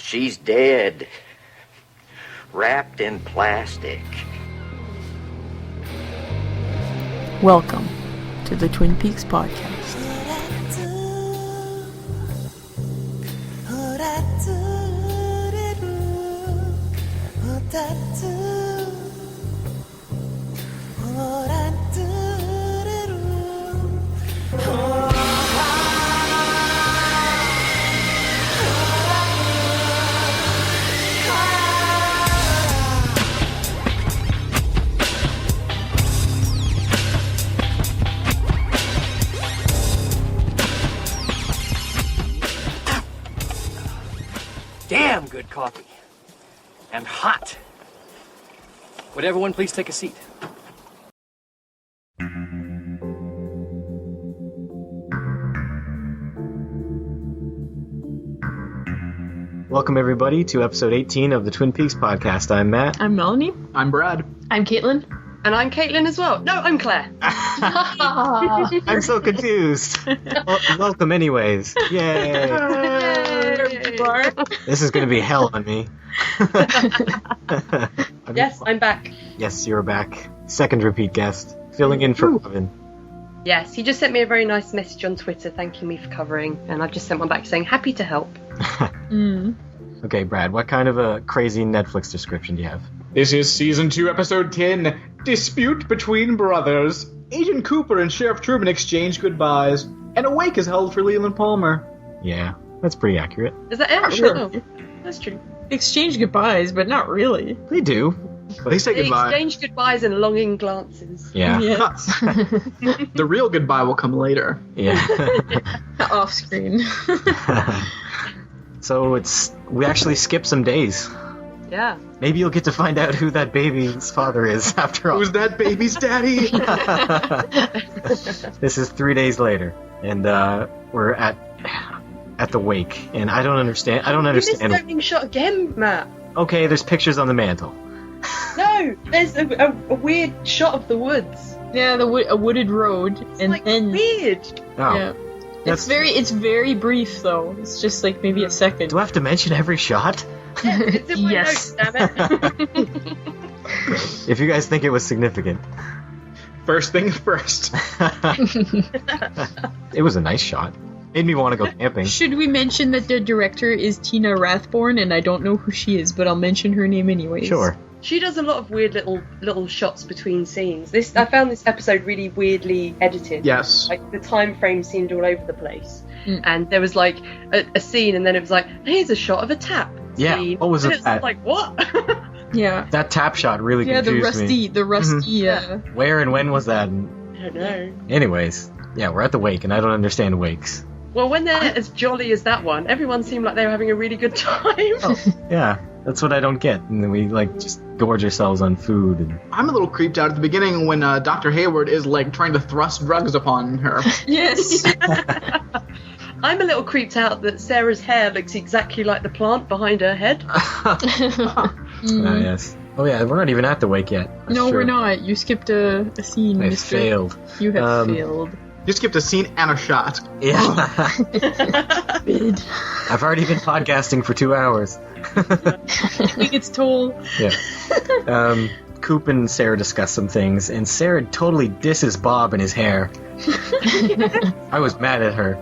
She's dead. Wrapped in plastic. Welcome to the Twin Peaks podcast. Damn good coffee. And hot. Would everyone please take a seat? Welcome, everybody, to episode 18 of the Twin Peaks podcast. I'm Matt. I'm Melanie. I'm Brad. I'm Caitlin. And I'm Caitlin as well. No, I'm Claire. I'm so confused. Welcome, anyways. Yay. This is going to be hell on me. Yes, I'm back. Yes, you're back. Second repeat guest. Filling in for Robin. Yes, he just sent me a very nice message on Twitter thanking me for covering, and I've just sent one back saying, happy to help. Okay, Brad, what kind of a crazy Netflix description do you have? This is Season 2, Episode 10, Dispute Between Brothers. Agent Cooper and Sheriff Truman exchange goodbyes, and a wake is held for Leland Palmer. Yeah, that's pretty accurate. Is that it? Sure. Oh, that's true. Exchange goodbyes, but not really. They do. They say They goodbye. exchange goodbyes and longing glances. Yeah. Yes. The real goodbye will come later. Yeah. Off screen. So we actually skipped some days. Yeah. Maybe you'll get to find out who that baby's father is after all. Who's that baby's daddy? This is 3 days later, and we're at the wake, and I don't understand. You missed the opening shot again, Matt. Okay, there's pictures on the mantle. No, there's a weird shot of the woods. Yeah, a wooded road, It's and like then weird. Oh, yeah, that's- it's very brief though. It's just like maybe a second. Do I have to mention every shot? Yeah, it's in my Yes. notes, damn it. If you guys think it was significant. First thing first. It was a nice shot. Made me want to go camping. Should we mention that the director is Tina Rathborn, and I don't know who she is, but I'll mention her name anyways. Sure. She does a lot of weird little shots between scenes. I found this episode really weirdly edited. Yes. Like, the time frame seemed all over the place. Mm. And there was, like, a scene, and then it was like, here's a shot of a tap Yeah, scene. what was and it it's that? like, what? Yeah. That tap shot really confused me. The rusty. Where and when was that? I don't know. Anyways, yeah, we're at the wake, and I don't understand wakes. Well, when they're as jolly as that one, everyone seemed like they were having a really good time. Yeah, that's what I don't get. And then we, just gorge ourselves on food. And... I'm a little creeped out at the beginning when Dr. Hayward is, trying to thrust drugs upon her. Yes. I'm a little creeped out that Sarah's hair looks exactly like the plant behind her head. Yes. Oh, yeah, we're not even at the wake yet. That's No, true. we're not. You skipped a scene. I mister. failed. You have Um, failed. You skipped a scene and a shot. Yeah. Bid. I've already been podcasting for 2 hours. Taking its toll. Yeah. Coop and Sarah discuss some things, and Sarah totally disses Bob and his hair. I was mad at her.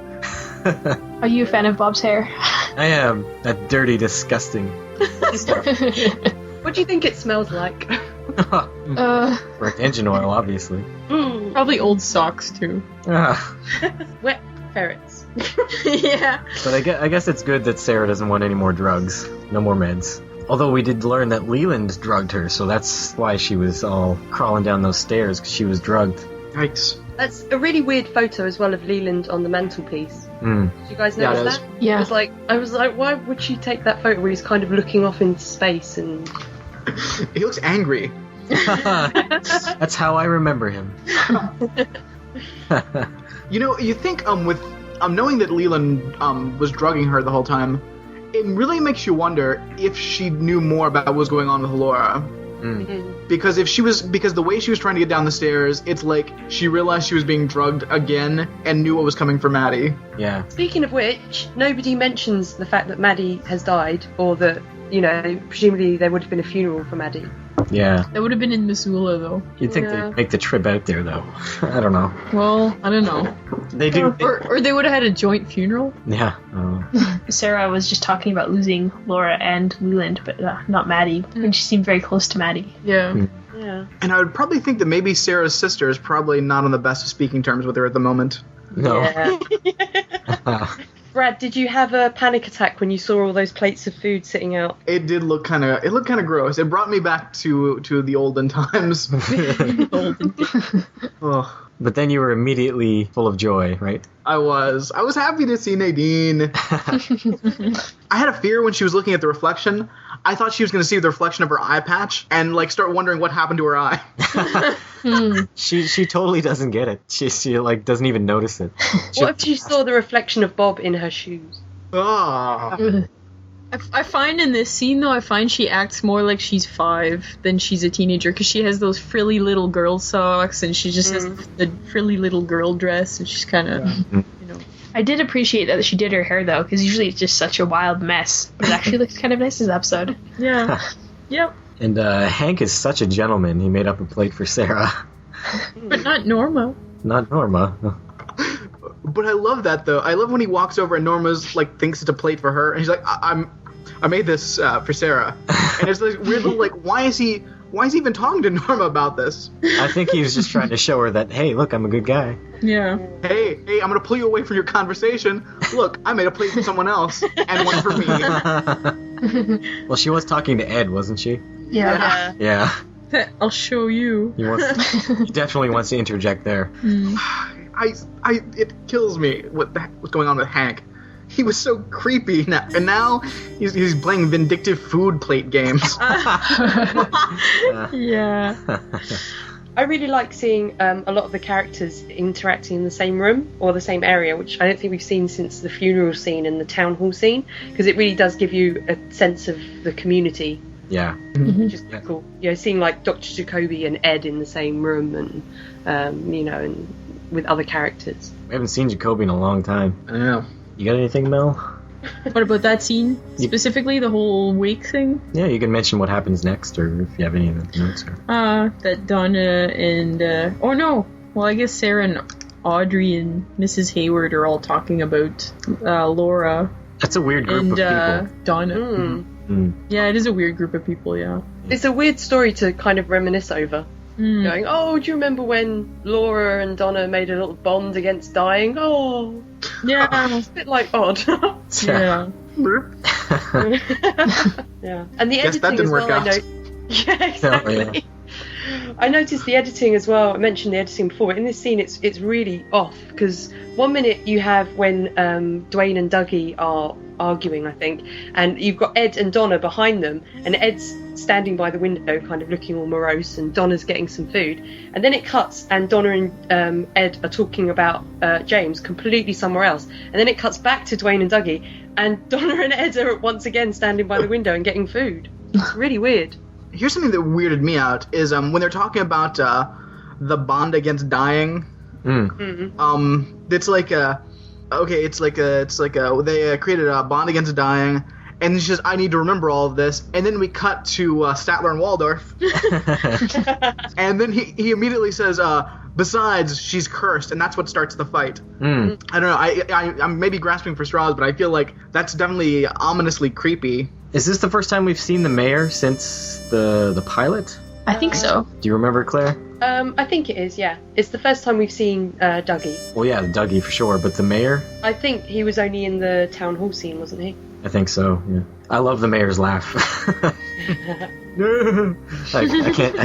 Are you a fan of Bob's hair? I am. That dirty, disgusting stuff. What do you think it smells like? Wrecked engine oil, obviously. Probably old socks too. Ah. Wet ferrets. Yeah. But I guess it's good that Sarah doesn't want any more drugs. No more meds. Although we did learn that Leland drugged her, so that's why she was all crawling down those stairs, because she was drugged. Yikes. That's a really weird photo as well of Leland on the mantelpiece. Mm. Did you guys Yeah, notice it is. that? Yeah. I was like, why would she take that photo where he's kind of looking off into space and... He looks angry. That's how I remember him. You think with knowing that Leland was drugging her the whole time, it really makes you wonder if she knew more about what was going on with Laura. Because because the way she was trying to get down the stairs, it's like she realized she was being drugged again and knew what was coming for Maddie. Yeah. Speaking of which, nobody mentions the fact that Maddie has died, or that, presumably there would have been a funeral for Maddie. Yeah. That would have been in Missoula, though. You'd think they'd make the trip out there, though. I don't know. Well, I don't know. They do. Or they would have had a joint funeral. Yeah. Sarah was just talking about losing Laura and Leland, but not Maddie. And she seemed very close to Maddie. Yeah. Yeah. And I would probably think that maybe Sarah's sister is probably not on the best of speaking terms with her at the moment. No. Yeah. Brad, did you have a panic attack when you saw all those plates of food sitting out? It did look kind of gross. It brought me back to the olden times. Oh. But then you were immediately full of joy, right? I was happy to see Nadine. I had a fear when she was looking at the reflection. I thought she was going to see the reflection of her eye patch and start wondering what happened to her eye. She totally doesn't get it. She doesn't even notice it. What if she saw the reflection of Bob in her shoes? Oh. I find in this scene, though, she acts more like she's 5 than she's a teenager, because she has those frilly little girl socks, and she just has the frilly little girl dress, and she's kind of, I did appreciate that she did her hair, though, because usually it's just such a wild mess. But it actually looks kind of nice this episode. Yeah. Yep. And Hank is such a gentleman. He made up a plate for Sarah. But not Norma. Not Norma. But I love that, though. I love when he walks over and Norma's thinks it's a plate for her, and he's like, I made this for Sarah. And it's this weird little why is he even talking to Norma about this? I think he was just trying to show her that, hey, look, I'm a good guy. Yeah. Hey, I'm gonna pull you away from your conversation. Look, I made a plate for someone else and one for me. Well, she was talking to Ed, wasn't she? Yeah. Yeah. I'll show you. He definitely wants to interject there. It kills me what's going on with Hank. He was so creepy now, and now he's playing vindictive food plate games. Yeah. I really like seeing a lot of the characters interacting in the same room or the same area, which I don't think we've seen since the funeral scene and the town hall scene, because it really does give you a sense of the community. Yeah. Which is cool. Seeing Dr. Jacoby and Ed in the same room, and and with other characters. We haven't seen Jacoby in a long time. I know. You got anything, Mel? What about that scene? Specifically, the whole wake thing? Yeah, you can mention what happens next, or if you have any of the notes. That Donna and... I guess Sarah and Audrey and Mrs. Hayward are all talking about Laura. That's a weird group of people. Donna. Yeah, it is a weird group of people, yeah. It's a weird story to kind of reminisce over. Going, do you remember when Laura and Donna made a little bond against dying? Oh, yeah, it's a bit odd. Yeah. Yeah, and the Guess editing that didn't as well. work out. Yeah, exactly. I noticed the editing as well. I mentioned the editing before, but in this scene, it's really off, because one minute you have when Dwayne and Dougie are arguing, I think, and you've got Ed and Donna behind them, and Ed's standing by the window kind of looking all morose, and Donna's getting some food, and then it cuts and Donna and Ed are talking about James completely somewhere else, and then it cuts back to Dwayne and Dougie, and Donna and Ed are once again standing by the window and getting food. It's really weird. Here's something that weirded me out is when they're talking about the bond against dying. It's they created a bond against dying, and she says, I need to remember all of this, and then we cut to Statler and Waldorf, and then he immediately says, besides, she's cursed, and that's what starts the fight. I don't know, I'm maybe grasping for straws, but I feel like that's definitely ominously creepy. Is this the first time we've seen the mayor since the pilot? I think so. Do you remember, Claire? I think it is, yeah. It's the first time we've seen Dougie. Well, yeah, Dougie for sure, but the mayor? I think he was only in the town hall scene, wasn't he? I think so, yeah. I love the mayor's laugh. I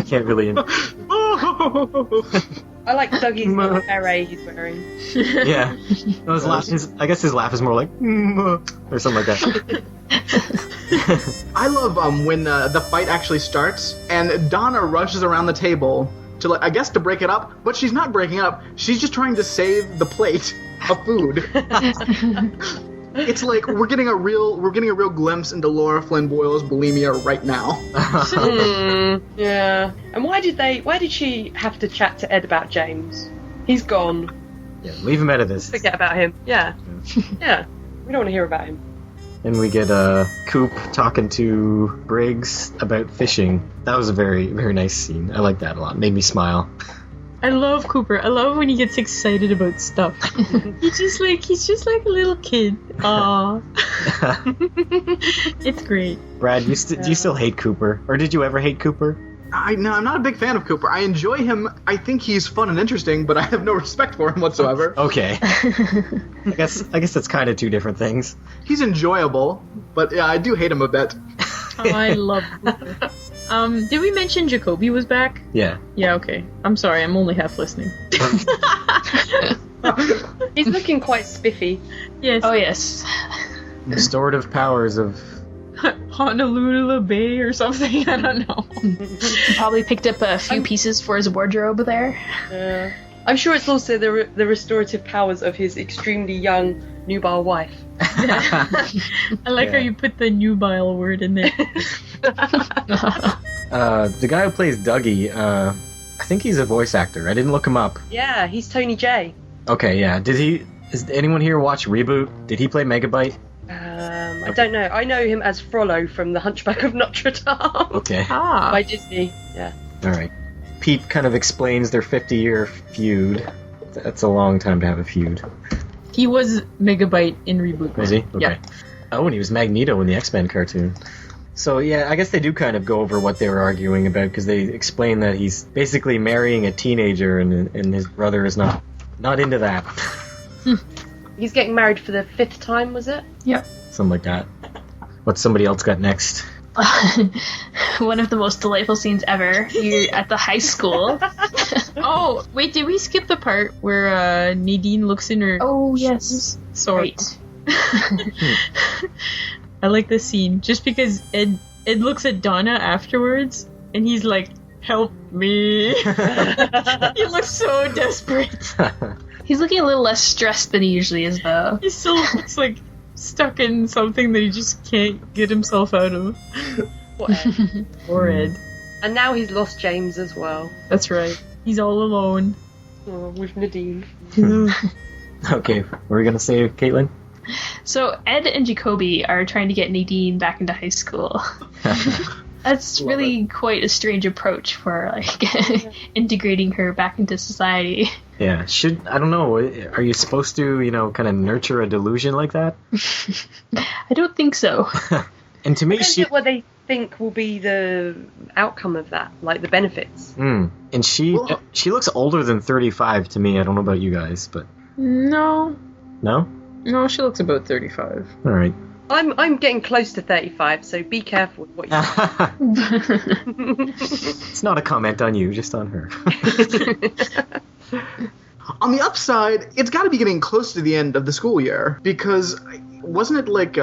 can't really... I like Dougie's little beret he's wearing. Yeah. No, I guess his laugh is more like... or something like that. I love when the fight actually starts, and Donna rushes around the table to, I guess, to break it up, but she's not breaking it up. She's just trying to save the plate of food. It's like we're getting a real glimpse into Laura Flynn Boyle's bulimia right now. Yeah. And why did she have to chat to Ed about James? He's gone. Yeah, leave him out of this. Forget about him. Yeah. Yeah. We don't want to hear about him. And we get Coop talking to Briggs about fishing. That was a very, very nice scene. I like that a lot. Made me smile. I love Cooper. I love when he gets excited about stuff. he's just like a little kid. Aww. It's great. Brad, do you still hate Cooper? Or did you ever hate Cooper? No, I'm not a big fan of Cooper. I enjoy him. I think he's fun and interesting, but I have no respect for him whatsoever. Okay. I guess that's kind of two different things. He's enjoyable, but yeah, I do hate him a bit. Oh, I love Cooper. Did we mention Jacoby was back? Yeah. Yeah, okay. I'm sorry, I'm only half listening. He's looking quite spiffy. Yes. Oh, yes. Restorative powers of... Honolulu Bay or something, I don't know. He probably picked up a few pieces for his wardrobe there. I'm sure it's also the restorative powers of his extremely young nubile wife. I like how you put the nubile word in there. The guy who plays Dougie, I think he's a voice actor. I didn't look him up. Yeah, he's Tony J. Okay, yeah. Does anyone here watch Reboot? Did he play Megabyte? I don't know. I know him as Frollo from The Hunchback of Notre Dame. Okay. By Disney. Yeah. Alright. Pete kind of explains their 50-year feud. That's a long time to have a feud. He was Megabyte in Reboot. Was he? Okay. Yeah. Oh, and he was Magneto in the X-Men cartoon. So, yeah, I guess they do kind of go over what they were arguing about, because they explain that he's basically marrying a teenager, and his brother is not into that. He's getting married for the 5th time, was it? Yep. Something like that. What's somebody else got next? One of the most delightful scenes ever. You're at the high school. Oh, wait, did we skip the part where Nadine looks in her... Oh, yes. Sorry. Right. I like this scene, just because Ed looks at Donna afterwards, and he's like, help me. He looks so desperate. He's looking a little less stressed than he usually is, though. He still looks like stuck in something that he just can't get himself out of. Poor Ed. Poor Ed. And now he's lost James as well. That's right. He's all alone. Oh, with Nadine. Okay, what were we going to say, Caitlin? So Ed and Jacoby are trying to get Nadine back into high school. That's really quite a strange approach for integrating her back into society. Yeah, I don't know, are you supposed to, kind of nurture a delusion like that? I don't think so. And to me, I don't get what they think will be the outcome of that, like the benefits. And she looks older than 35 to me. I don't know about you guys, but... No, No? she looks about 35. All right. I'm getting close to 35, so be careful with what you say. It's not a comment on you, just on her. On the upside, it's got to be getting close to the end of the school year, because wasn't it like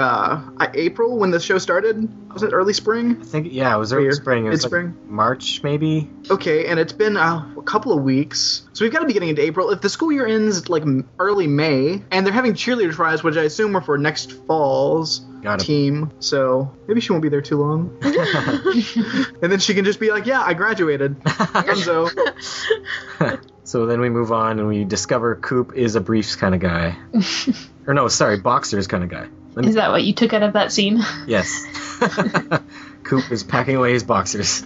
April when the show started? Was it early spring? I think, yeah, it was early spring. It was Mid-spring? like March, maybe? Okay, and it's been a couple of weeks, so we've got to be getting into April. If the school year ends like early May, and they're having cheerleader tries, which I assume are for next fall's team, so maybe she won't be there too long. And then she can just be like, yeah, I graduated. Dunzo. So then we move on and we discover Coop is a briefs kind of guy. Or no, sorry, boxers kind of guy. Is that what you took out of that scene? Yes. Coop is packing away his boxers.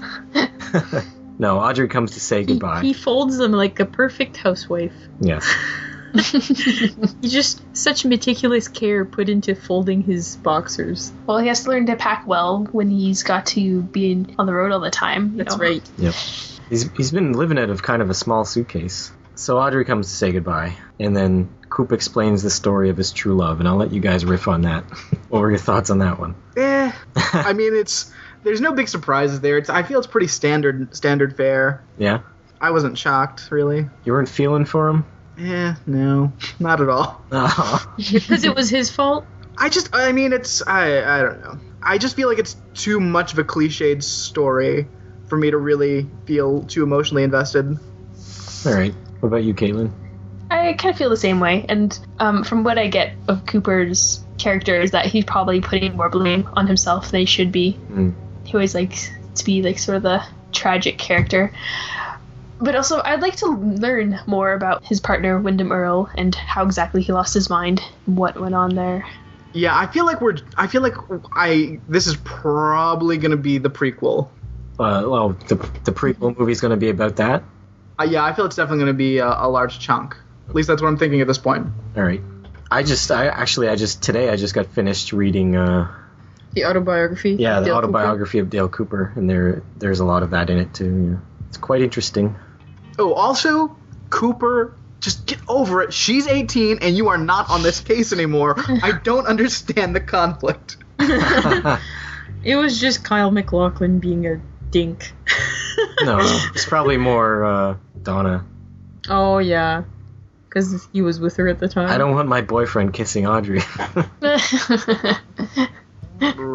No, Audrey comes to say goodbye. He folds them like a perfect housewife. Yes. He's just such meticulous care put into folding his boxers. Well, he has to learn to pack well when he's got to be on the road all the time. That's right. Yep. He's been living out of kind of a small suitcase. So Audrey comes to say goodbye, and then Coop explains the story of his true love, and I'll let you guys riff on that. What were your thoughts on that one? I mean, there's no big surprises there. I feel it's pretty standard fare. Yeah? I wasn't shocked, really. You weren't feeling for him? No, not at all. Oh. Because it was his fault? I don't know. I just feel like it's too much of a cliched story for me to really feel too emotionally invested. Alright. What about you, Caitlin? I kind of feel the same way, and from what I get of Cooper's character is that he's probably putting more blame on himself than he should be. He always likes to be like sort of the tragic character. But also, I'd like to learn more about his partner, Wyndham Earle, and how exactly he lost his mind, what went on there. Yeah, I feel like this is probably going to be the prequel. Well, the prequel movie's going to be about that? Yeah, I feel it's definitely going to be a large chunk. At least that's what I'm thinking at this point. All right. Today I just got finished reading The autobiography? Yeah, the Dale autobiography of Dale Cooper, and there's a lot of that in it too. Yeah. It's quite interesting. Oh, also, Cooper, just get over it. She's 18 and you are not on this case anymore. I don't understand the conflict. It was just Kyle MacLachlan being a dink. No, it's probably more Donna. Oh, yeah. Because he was with her at the time. I don't want my boyfriend kissing Audrey. That's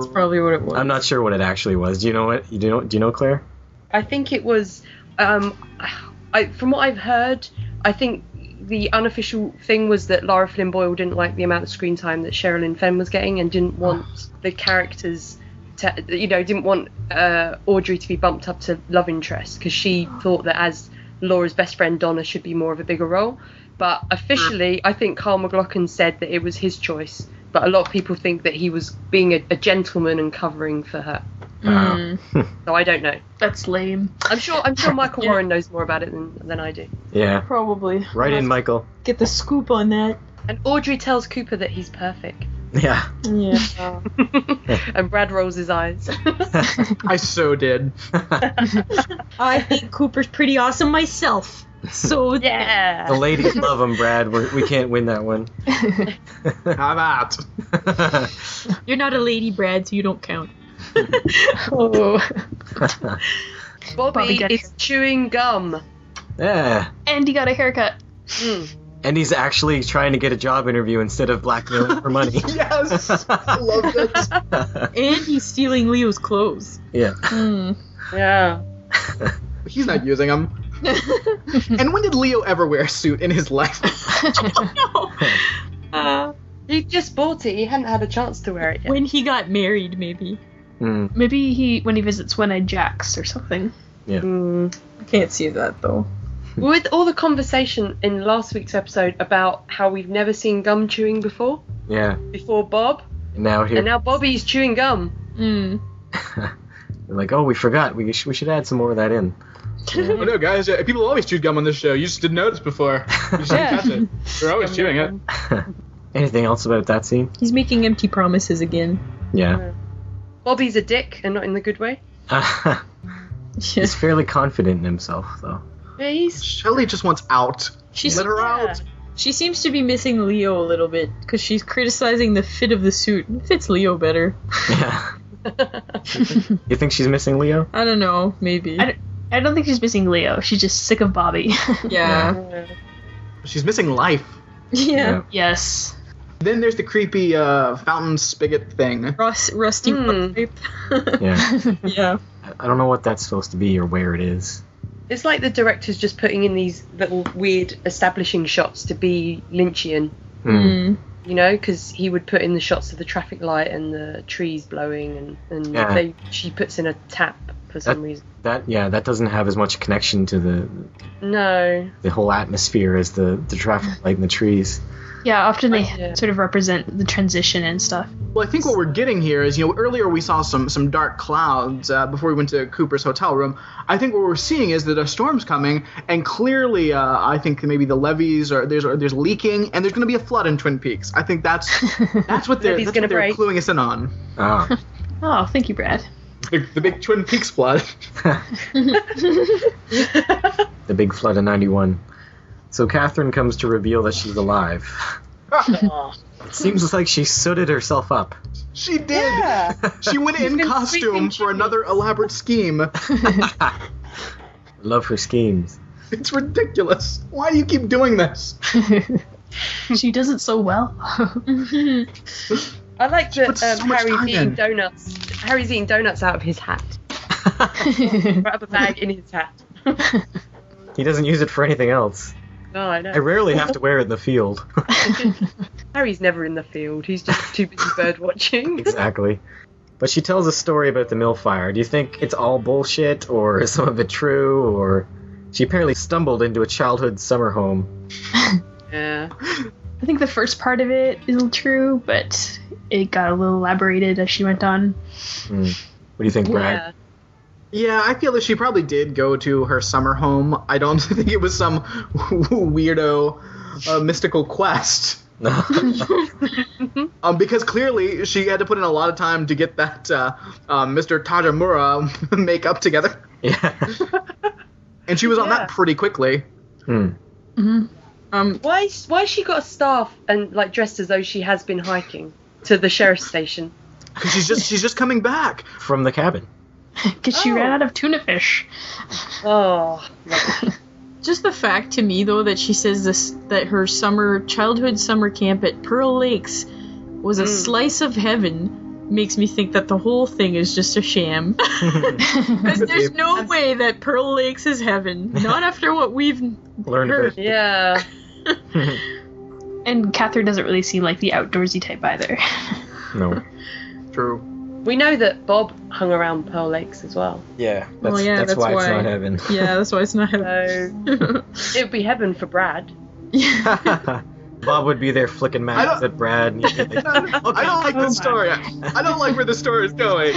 probably what it was. I'm not sure what it actually was. Do you know what? Do you know, Claire? I think it was. From what I've heard, I think the unofficial thing was that Lara Flynn Boyle didn't like the amount of screen time that Sherilyn Fenn was getting, and didn't want the characters to, didn't want Audrey to be bumped up to love interest, because she thought that as Laura's best friend, Donna should be more of a bigger role. But officially, I think Carl MacLachlan said that it was his choice. But a lot of people think that he was being a gentleman and covering for her. So I don't know. That's lame. I'm sure Michael Warren knows more about it than I do. Yeah. Probably. Right in, Michael. Get the scoop on that. And Audrey tells Cooper that he's perfect. Yeah. Yeah. And Brad rolls his eyes. I so did. I think Cooper's pretty awesome myself. So yeah. The ladies love him, Brad. We can't win that one. How about? You're not a lady, Brad, so you don't count. Oh. Bobby is chewing gum. Yeah. And he got a haircut. And he's actually trying to get a job interview instead of blackmailing for money. Yes! I love this. And he's stealing Leo's clothes. Yeah. Yeah. He's not using them. And when did Leo ever wear a suit in his life? No. He just bought it. He hadn't had a chance to wear it yet. When he got married, maybe. Maybe when he visits One-Eyed Jacks or something. Yeah. I can't see that, though. With all the conversation in last week's episode about how we've never seen gum chewing before. Yeah. Before Bob. And now Bobby's chewing gum. They're like, oh, we forgot. We should add some more of that in. Oh no, guys! People always chew gum on this show. You just didn't notice before. You just didn't catch it. They're always chewing it. Anything else about that scene? He's making empty promises again. Yeah. Bobby's a dick, and not in the good way. He's fairly confident in himself, though. Yeah, Shelley just wants out. Let her out. She seems to be missing Leo a little bit, because she's criticizing the fit of the suit. It fits Leo better. Yeah. You think she's missing Leo? I don't know. Maybe. I don't think she's missing Leo. She's just sick of Bobby. Yeah. She's missing life. Yeah. Yes. Then there's the creepy fountain spigot thing. Rusty pipe. Yeah. Yeah. I don't know what that's supposed to be or where it is. It's like the director's just putting in these little weird establishing shots to be Lynchian. Because he would put in the shots of the traffic light and the trees blowing, and she puts in a tap for some reason. That doesn't have as much connection to the whole atmosphere as the traffic light and the trees. Yeah, often they sort of represent the transition and stuff. Well, I think what we're getting here is, earlier we saw some dark clouds before we went to Cooper's hotel room. I think what we're seeing is that a storm's coming, and clearly, I think maybe the levees there's leaking, and there's going to be a flood in Twin Peaks. I think that's what they're cluing us in on. Oh. Oh, thank you, Brad. The big Twin Peaks flood. The big flood of 91. So Catherine comes to reveal that she's alive. It seems like she sooted herself up. She did. Yeah. She went in costume for another elaborate scheme. Love her schemes. It's ridiculous. Why do you keep doing this? She does it so well. I like that Harry's eating donuts out of his hat. Grab a bag in his hat. He doesn't use it for anything else. No, I know. I rarely have to wear it in the field. Harry's never in the field. He's just too busy bird watching. Exactly. But she tells a story about the mill fire. Do you think it's all bullshit, or is some of it true, or... She apparently stumbled into a childhood summer home. Yeah. I think the first part of it is true, but it got a little elaborated as she went on. What do you think, Brad? Yeah, I feel that she probably did go to her summer home. I don't think it was some weirdo mystical quest. Because clearly she had to put in a lot of time to get that Mr. Tajimura makeup together. Yeah. And she was on that pretty quickly. Why she got a staff and like dressed as though she has been hiking to the sheriff's station? Because she's just coming back From the cabin. Because she ran out of tuna fish. Oh. Just the fact to me, though, that she says that her childhood summer camp at Pearl Lakes was a slice of heaven makes me think that the whole thing is just a sham. Because there's no way that Pearl Lakes is heaven. Not after what we've heard. Yeah. And Catherine doesn't really seem like the outdoorsy type either. No. True. We know that Bob hung around Pearl Lakes as well. Yeah, that's why it's not heaven. Yeah, that's why it's not heaven. So it would be heaven for Brad. Bob would be there flicking matches at Brad. And I don't like this story. I don't like where the story is going.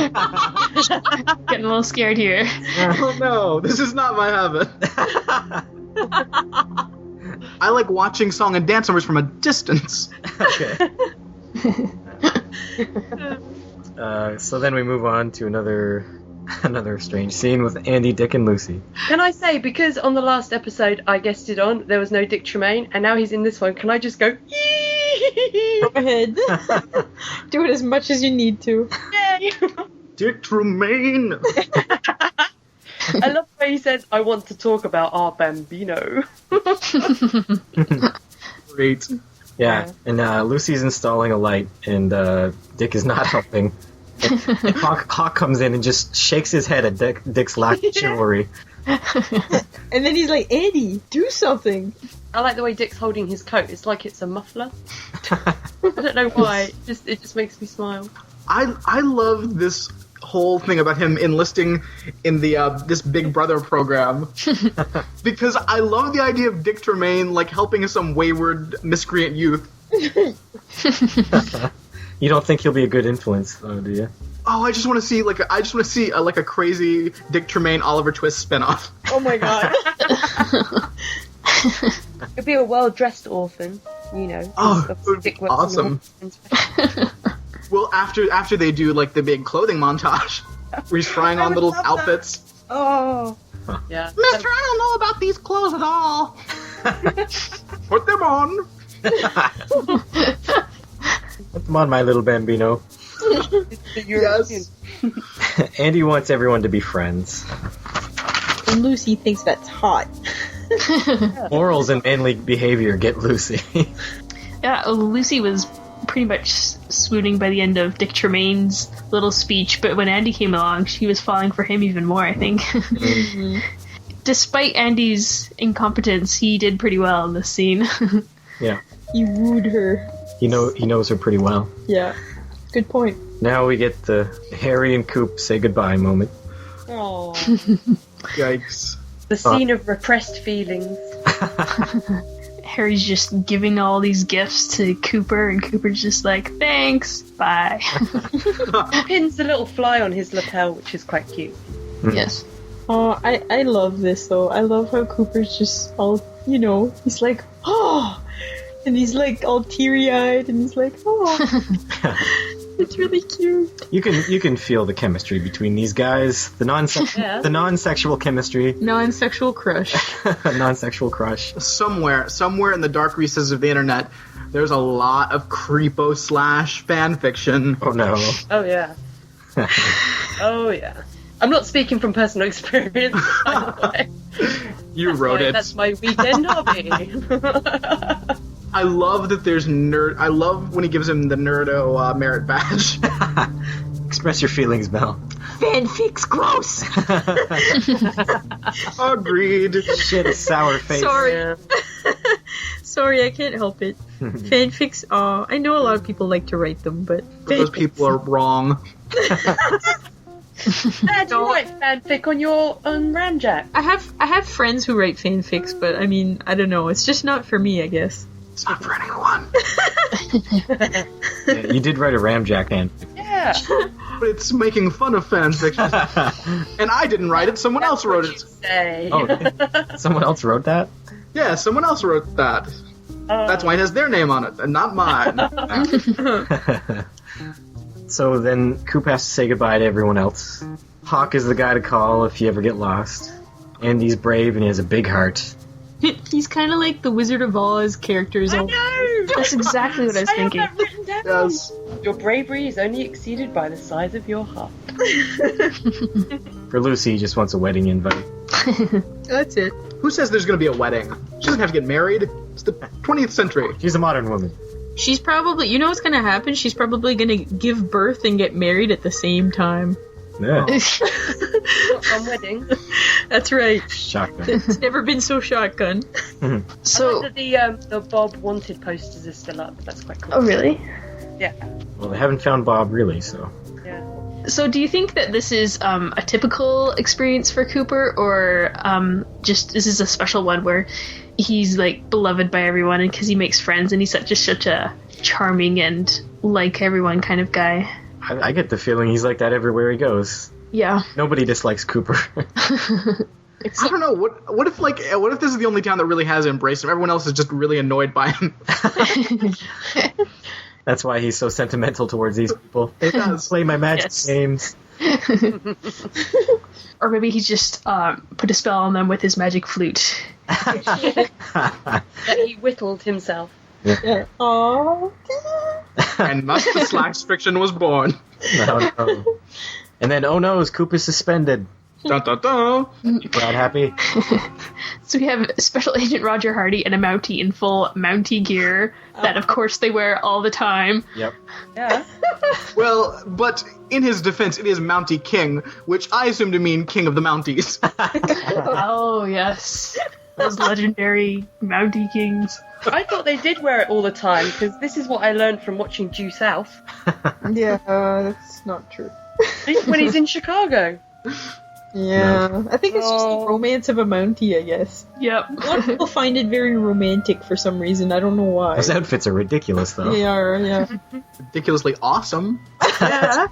Getting a little scared here. Oh no, this is not my heaven. I like watching song and dance numbers from a distance. Okay. So then we move on to another strange scene with Andy, Dick, and Lucy. Can I say, because on the last episode I guested on, there was no Dick Tremaine, and now he's in this one, can I just go, Go ahead. Do it as much as you need to. yay! Dick Tremaine. I love the way he says, I want to talk about our Bambino. Great. Yeah, and Lucy's installing a light, and Dick is not helping. And Hawk comes in and just shakes his head at Dick's lack of chivalry. And then he's like, Andy, do something. I like the way Dick's holding his coat. It's like it's a muffler. I don't know why. It just makes me smile. I love this whole thing about him enlisting in the this Big Brother program because I love the idea of Dick Tremaine like helping some wayward miscreant youth. You don't think he'll be a good influence, though, do you? Oh, I just want to see like a crazy Dick Tremaine Oliver Twist spinoff. Oh my god. It'd be a well-dressed orphan, you know. Oh, it would be awesome. Well, after they do like the big clothing montage, where he's trying on little outfits. Oh. Yeah. Mister, I don't know about these clothes at all. Put them on. Put them on, my little Bambino. Yes. Andy wants everyone to be friends. And Lucy thinks that's hot. Morals and manly behavior get Lucy. Yeah, Lucy was pretty much swooning by the end of Dick Tremaine's little speech, but when Andy came along, she was falling for him even more, I think. Mm-hmm. Despite Andy's incompetence, he did pretty well in this scene. Yeah. He wooed her. He knows her pretty well. Yeah. Good point. Now we get the Harry and Coop say goodbye moment. Oh. Yikes. The scene of repressed feelings. Harry's just giving all these gifts to Cooper, and Cooper's just like, thanks, bye. Pins a little fly on his lapel, which is quite cute. Yes. Oh, I love this, though. I love how Cooper's just all, he's like, oh! And he's like all teary-eyed, and he's like, oh. It's really cute. You can feel the chemistry between these guys. The non-sexual chemistry. Non-sexual crush. Non-sexual crush. Somewhere in the dark recesses of the internet, there's a lot of creepo / fan fiction. Oh no. Oh yeah. Oh yeah. I'm not speaking from personal experience. You wrote it. That's my weekend hobby. I love that there's nerd. I love when he gives him the nerdo merit badge. Express your feelings, Mel. Fanfic's gross. Agreed. Shit, a sour face. Sorry. Sorry, I can't help it. Fanfics, I know a lot of people like to write them, but Those people are wrong. Dad, you write fanfic on your Ramjack. I have friends who write fanfics, but I mean, I don't know. It's just not for me, I guess. It's not for anyone. Yeah, you did write a Ramjack fanfic. Yeah. But it's making fun of fanfiction. And I didn't write it, someone else wrote it. Say. Oh, someone else wrote that? Yeah, someone else wrote that. That's why it has their name on it, and not mine. So then Coop has to say goodbye to everyone else. Hawk is the guy to call if you ever get lost. Andy's brave and he has a big heart. He's kind of like the Wizard of Oz characters. I know! That's exactly what I was thinking. have that written down. Yes. Your bravery is only exceeded by the size of your heart. For Lucy, he just wants a wedding invite. That's it. Who says there's going to be a wedding? She doesn't have to get married. It's the 20th century. She's a modern woman. She's probably, you know what's gonna happen? She's probably gonna give birth and get married at the same time. Yeah. Shotgun wedding. That's right. Shotgun. It's never been so shotgun. So, I like that the Bob Wanted posters are still up. That's quite cool. oh really? Yeah. Well, they haven't found Bob, really, so... Yeah. So do you think that this is a typical experience for Cooper, or just this is a special one where he's like beloved by everyone and because he makes friends and he's just such a charming and like everyone kind of guy? I get the feeling he's like that everywhere he goes. Yeah. Nobody dislikes Cooper. I don't know. What if this is the only town that really has embraced him? Everyone else is just really annoyed by him. That's why he's so sentimental towards these people. They does. Play my magic Yes. games. Or maybe he's just put a spell on them with his magic flute. That he whittled himself. Yeah. Aww. And thus the Slacks fiction was born. No. And then, oh no, Coop is suspended. Dun, dun, dun. Brad happy? So we have Special Agent Roger Hardy and a Mountie in full Mountie gear that, of course, they wear all the time. Yep. Yeah. Well, but in his defense, it is Mountie King, which I assume to mean King of the Mounties. Oh, yes. Those legendary Mountie Kings. I thought they did wear it all the time because this is what I learned from watching Due South. Yeah, that's not true. When he's in Chicago. Yeah, I think it's just the romance of a Mountie, I guess. Yep. A lot of people find it very romantic for some reason. I don't know why. Those outfits are ridiculous, though. They are, yeah. Ridiculously awesome. Yeah.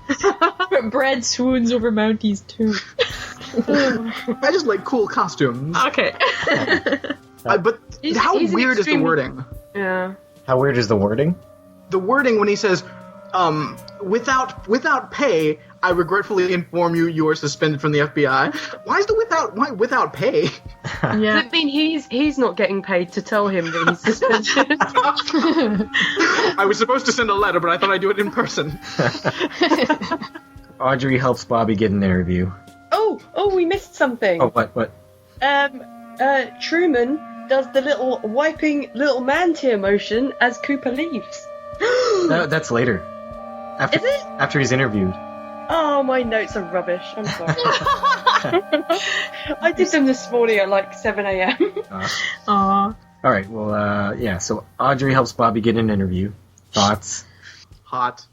But Brad swoons over Mounties too. I just like cool costumes. Okay. But how he's an weird is the extremely- wording? Yeah. How weird is the wording? The wording when he says, without pay, I regretfully inform you you are suspended from the FBI. Why is the without pay? Does Yeah. it mean he's not getting paid to tell him that he's suspended? I was supposed to send a letter, but I thought I'd do it in person. Audrey helps Bobby get an interview. Oh, we missed something. Oh, what? Truman does the little wiping little man tear motion as Cooper leaves. That's later. After, Is it? After he's interviewed. Oh, my notes are rubbish. I'm sorry. I did them this morning at like 7 a.m. Aw. Alright, well, yeah, so Audrey helps Bobby get an interview. Thoughts? Hot.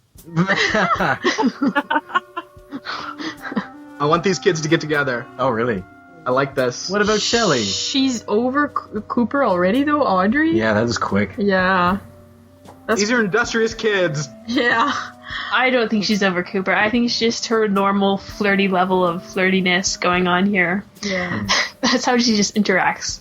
I want these kids to get together. Oh, really? I like this. What about Shelley? She's over Cooper already, though, Audrey? Yeah, that was quick. Yeah. These are industrious kids. Yeah. I don't think she's over Cooper. I think it's just her normal flirty level of flirtiness going on here. Yeah. That's how she just interacts.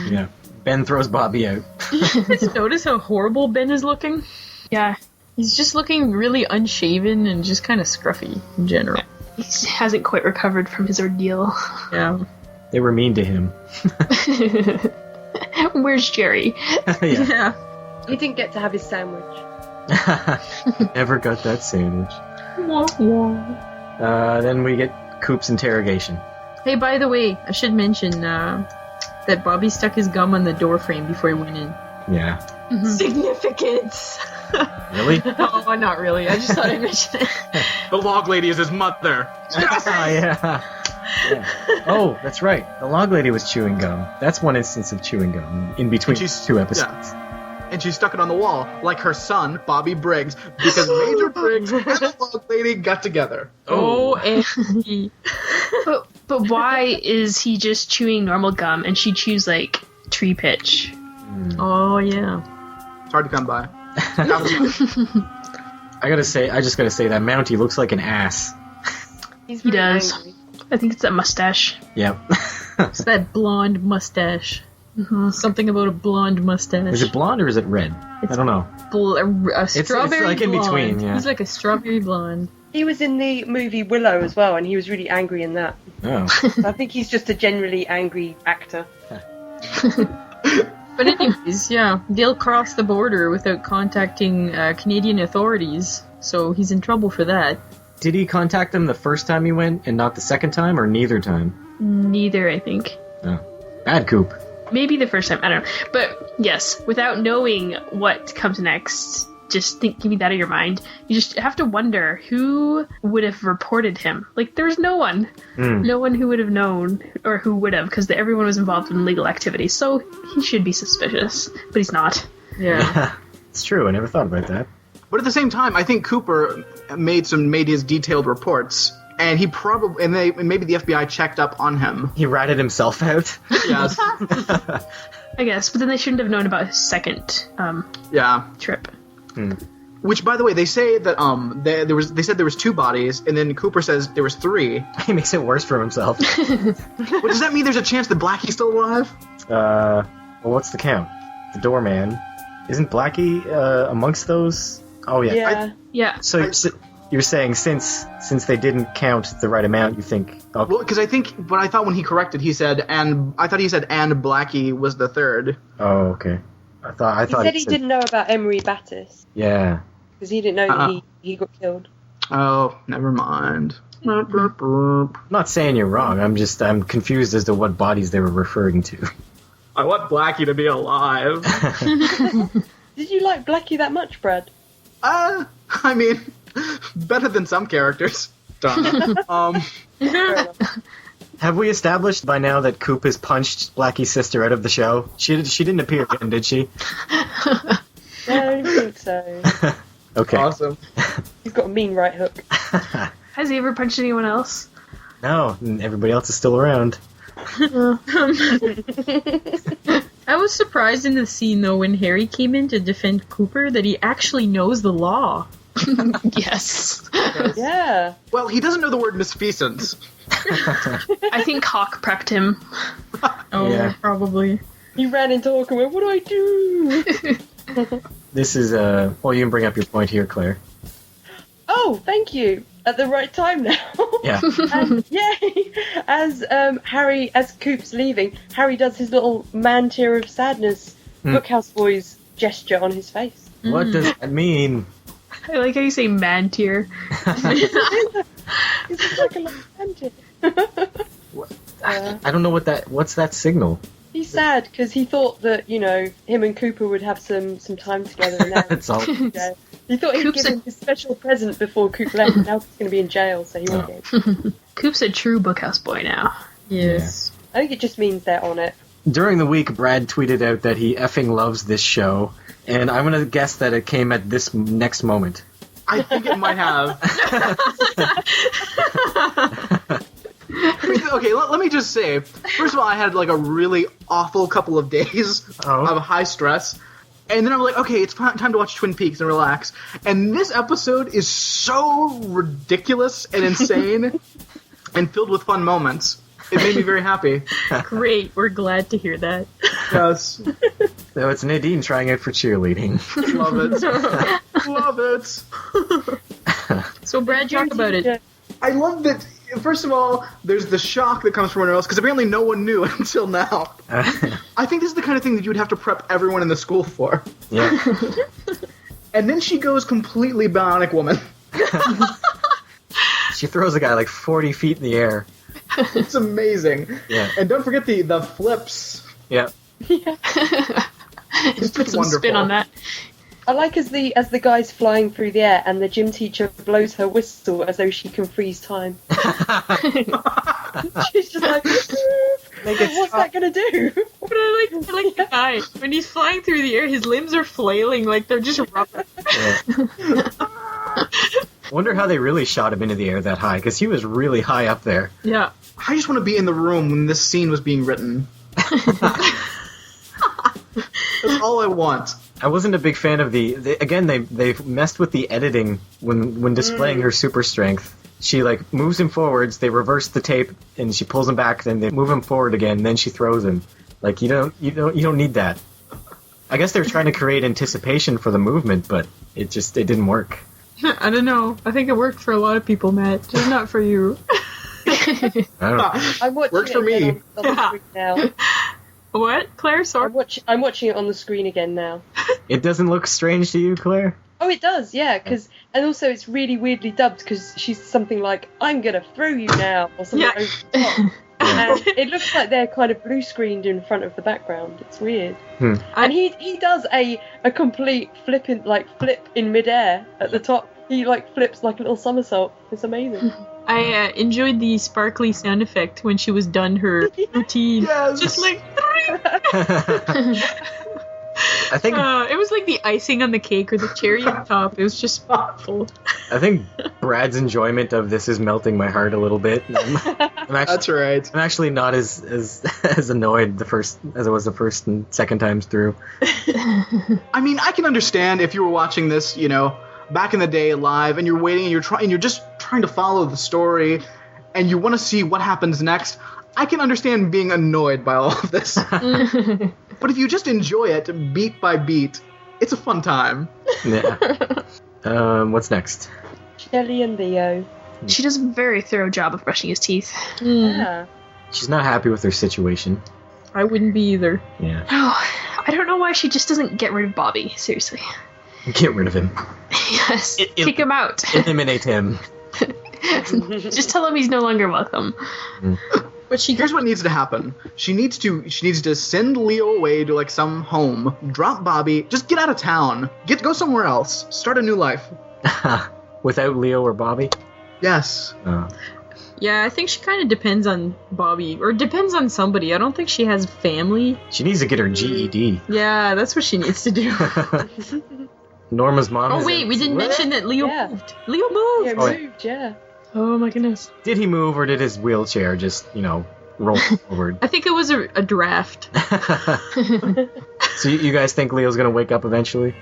Yeah. Ben throws Bobby out. Just notice how horrible Ben is looking? Yeah. He's just looking really unshaven and just kind of scruffy in general. He hasn't quite recovered from his ordeal. Yeah. They were mean to him. Where's Jerry? Yeah. Yeah. He didn't get to have his sandwich. Never got that sandwich. Wah, wah. Then we get Coop's interrogation. Hey, by the way, I should mention that Bobby stuck his gum on the door frame before he went in. Yeah. Significance! Really? Oh, not really. I just thought I'd mention it. The log lady is his mother. Yeah. Oh, that's right. The log lady was chewing gum. That's one instance of chewing gum in between She's- two episodes. and she stuck it on the wall, like her son, Bobby Briggs, because Major Briggs and the log lady got together. OMG. But why is he just chewing normal gum and she chews, like, tree pitch? Oh, yeah. It's hard to come by. I just gotta say that Mountie looks like an ass. He's He very does. angry. I think it's that mustache. Yep. It's that blonde mustache. Something about a blonde mustache. Is it blonde or is it red? I don't know. A strawberry like in blonde. between, yeah. He's like a strawberry blonde. He was in the movie Willow as well, and he was really angry in that. Oh. So I think he's just a generally angry actor. But anyways, yeah, they'll cross the border without contacting Canadian authorities, so he's in trouble for that. Did he contact them the first time he went and not the second time, or neither time? Neither, I think. Oh. Bad Coop. Maybe the first time, I don't know. But yes, without knowing what comes next, just give me that out of your mind. You just have to wonder who would have reported him. Like, there's no one. No one who would have known, or who would have, because everyone was involved in legal activity. So he should be suspicious, but he's not. Yeah. It's true, I never thought about that. But at the same time, I think Cooper made his detailed reports, and maybe the FBI checked up on him. He ratted himself out. Yes. I guess, but then they shouldn't have known about his second trip. Which, by the way, they say that they said there was 2 bodies, and then Cooper says there was 3. He makes it worse for himself. Well, does that mean there's a chance that Blackie's still alive? Well, what's the count? The doorman. Isn't Blackie amongst those? Oh, yeah. Yeah. Yeah. So you're saying since they didn't count the right amount, you think... Okay. Well, because I thought when he corrected, he said, and Blackie was the 3rd. Oh, okay. I thought He said he didn't know about Emery Battis, Yeah. because he didn't know that he got killed. Oh, never mind. I'm not saying you're wrong. I'm confused as to what bodies they were referring to. I want Blackie to be alive. Did you like Blackie that much, Brad? I mean, better than some characters. Done. Have we established by now that Coop has punched Blackie's sister out of the show? She didn't appear again, did she? I don't think so. Okay. Awesome. He's got a mean right hook. Has he ever punched anyone else? No, and everybody else is still around. I was surprised in the scene, though, when Harry came in to defend Cooper, that he actually knows the law. Yes. Yeah. Well, he doesn't know the word misfeasance. I think Hawk prepped him. Oh, Yeah. probably. He ran into Hawk and went, "What do I do?" This is, well, you can bring up your point here, Claire. Oh, thank you. At the right time now. Yeah. And yay! As Coop's leaving, Harry does his little man tear of sadness, Bookhouse Boys gesture on his face. What does that mean? I like how you say man tier. It's like a little man tear. I don't know what's that signal? He's sad because he thought that, him and Cooper would have some time together. And now That's all. Yeah. He thought he'd Coop's give him his special present before Coop left, and now he's going to be in jail, so he won't get it. Coop's a true Bookhouse boy now. Yes. I think it just means they're on it. During the week, Brad tweeted out that he effing loves this show, and I'm gonna guess that it came at this next moment. I think it might have. Okay, let me just say, first of all, I had like a really awful couple of days of high stress. And then I'm like, okay, it's time to watch Twin Peaks and relax. And this episode is so ridiculous and insane and filled with fun moments. It made me very happy. Great, we're glad to hear that. Yes. So it's Nadine trying out for cheerleading. Love it. So Brad, talk about it. I love that, first of all, there's the shock that comes from everyone else, because apparently no one knew until now. I think this is the kind of thing that you would have to prep everyone in the school for. Yeah. And then she goes completely Bionic Woman. She throws a guy like 40 feet in the air. It's amazing. Yeah. And don't forget the flips. Yeah. It's Put just some spin wonderful. on that. I like as the guy's flying through the air and the gym teacher blows her whistle as though she can freeze time. She's just like, what's that going to do? But I like the guy. When he's flying through the air, his limbs are flailing like they're just rubber. Yeah. Wonder how they really shot him into the air that high, because he was really high up there. Yeah. I just want to be in the room when this scene was being written. That's all I want. I wasn't a big fan of again, they messed with the editing when displaying her super strength. She like moves him forwards, they reverse the tape, and she pulls him back, then they move him forward again, then she throws him. Like you don't need that. I guess they were trying to create anticipation for the movement, but it didn't work. I don't know. I think it worked for a lot of people, Matt. Just not for you. I don't know. I'm watching Works it for me. again on the screen now. What, Claire? Sorry. I'm watching it on the screen again now. It doesn't look strange to you, Claire? Oh, it does, yeah. And also it's really weirdly dubbed because she's something like, "I'm gonna throw you now," or something. Yeah. Over the top. And it looks like they're kind of blue screened in front of the background. It's weird. And he does a complete flip in midair at the top. He like flips like a little somersault. It's amazing. I enjoyed the sparkly sound effect when she was done her routine. Yes. Just like. I think It was like the icing on the cake or the cherry on top. It was just awful. I think Brad's enjoyment of this is melting my heart a little bit. That's right. I'm actually not as annoyed as I was the first and second times through. I mean, I can understand if you were watching this, back in the day live, and you're waiting, and you're just trying to follow the story, and you want to see what happens next. I can understand being annoyed by all of this. But if you just enjoy it beat by beat, it's a fun time. Yeah. What's next? Shelley and Leo. She does a very thorough job of brushing his teeth. Yeah. She's not happy with her situation. I wouldn't be either. Yeah. Oh, I don't know why she just doesn't get rid of Bobby. Seriously. Get rid of him. Yes. Kick him out. Eliminate him. Just tell him he's no longer welcome. But Here's what needs to happen. She needs to send Leo away to like some home, drop Bobby, just get out of town. Go somewhere else. Start a new life. Without Leo or Bobby? Yes. yeah, I think she kind of depends on Bobby, or depends on somebody. I don't think she has family. She needs to get her GED. Yeah, that's what she needs to do. Norma's mom. Oh wait, we didn't mention that Leo moved. Leo moved. Yeah, Oh, moved, yeah. Oh my goodness. Did he move, or did his wheelchair just, roll forward? I think it was a draft. So you guys think Leo's gonna wake up eventually?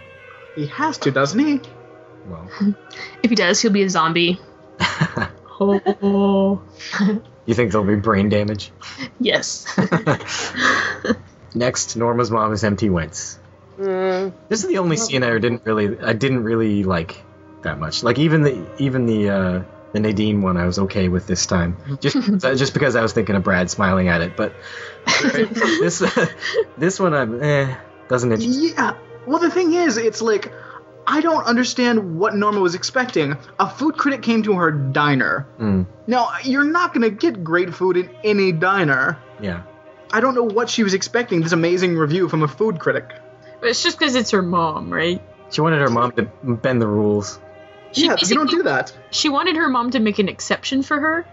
He has to, doesn't he? Well. If he does, he'll be a zombie. Oh. You think there'll be brain damage? Yes. Next, Norma's mom is Mt. Wentz. This is the only scene I didn't really like that much. Like even the Nadine one I was okay with this time. Just because I was thinking of Brad smiling at it, but this one doesn't interest me. Yeah. Well, the thing is, it's like I don't understand what Norma was expecting. A food critic came to her diner. Now, you're not going to get great food in any diner. Yeah. I don't know what she was expecting, this amazing review from a food critic. But it's just because it's her mom, right? She wanted her mom to bend the rules. Yeah, you don't do that. She wanted her mom to make an exception for her,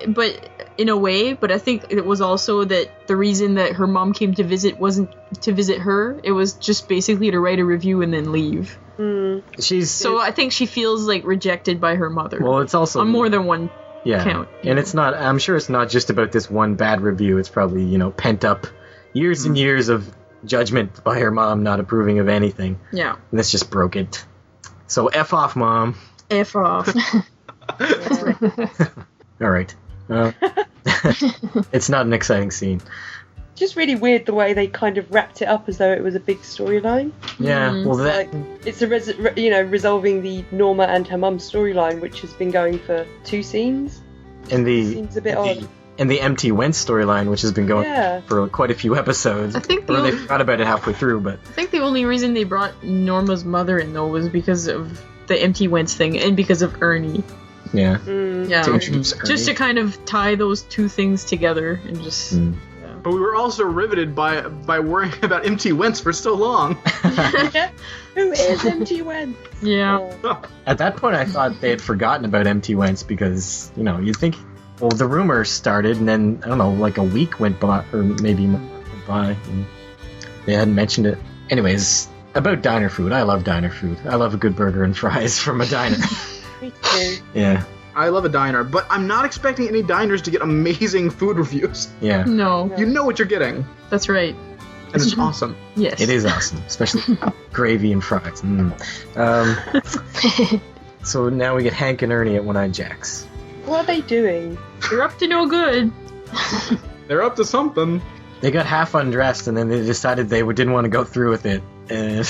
but in a way, but I think it was also that the reason that her mom came to visit wasn't to visit her, it was just basically to write a review and then leave. So I think she feels like rejected by her mother. Well, it's also on more than one count. And it's not, I'm sure it's not just about this one bad review, it's probably, pent up years and years of judgment by her mom not approving of anything. Yeah. And this just broke it. So F off, Mom. F off. All right. It's not an exciting scene. Just really weird the way they kind of wrapped it up as though it was a big storyline. Yeah, well that... It's resolving the Norma and her mum's storyline, which has been going for 2 scenes. And seems a bit odd. And the Mt. Wentz storyline, which has been going for quite a few episodes. I think they forgot about it halfway through, but... I think the only reason they brought Norma's mother in, though, was because of the Mt. Wentz thing, and because of Ernie. Yeah. Yeah. To introduce Ernie. Just to kind of tie those two things together, and just... But we were also riveted by worrying about Mt. Wentz for so long. Who is Mt. Wentz? Yeah. At that point, I thought they had forgotten about Mt. Wentz because, you'd think... Well, the rumor started, and then, I don't know, like a week went by, or maybe by. And they hadn't mentioned it. Anyways, about diner food. I love diner food. I love a good burger and fries from a diner. Me too. Yeah. I love a diner, but I'm not expecting any diners to get amazing food reviews. Yeah. No, You know what you're getting, that's right. and it's awesome. Yes. It is awesome, especially gravy and fries. So now we get Hank and Ernie at One-Eyed Jack's. What are they doing? You're up to no good. They're up to something. They got half undressed, and then they decided they didn't want to go through with it. I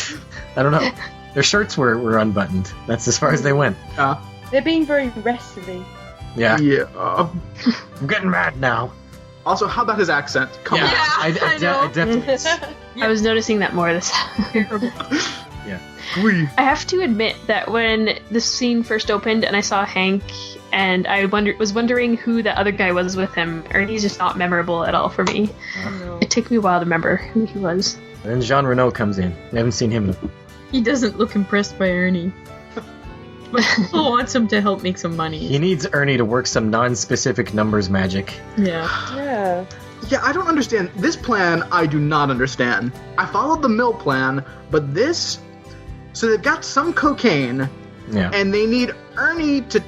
don't know. Their shirts were unbuttoned. That's as far as they went. They're being very wrestly. Yeah. Yeah. I'm getting mad now. Also, how about his accent? Come on. I know. I definitely... I was noticing that more this Oui. I have to admit that when this scene first opened and I saw Hank and I was wondering who the other guy was with him, Ernie's just not memorable at all for me. It took me a while to remember who he was. And then Jean Reno comes in. We haven't seen him. He doesn't look impressed by Ernie. But he wants him to help make some money. He needs Ernie to work some non-specific numbers magic. Yeah. Yeah. Yeah, I don't understand. This plan, I do not understand. I followed the mill plan, but this... So they've got some cocaine, Yeah. and they need Ernie to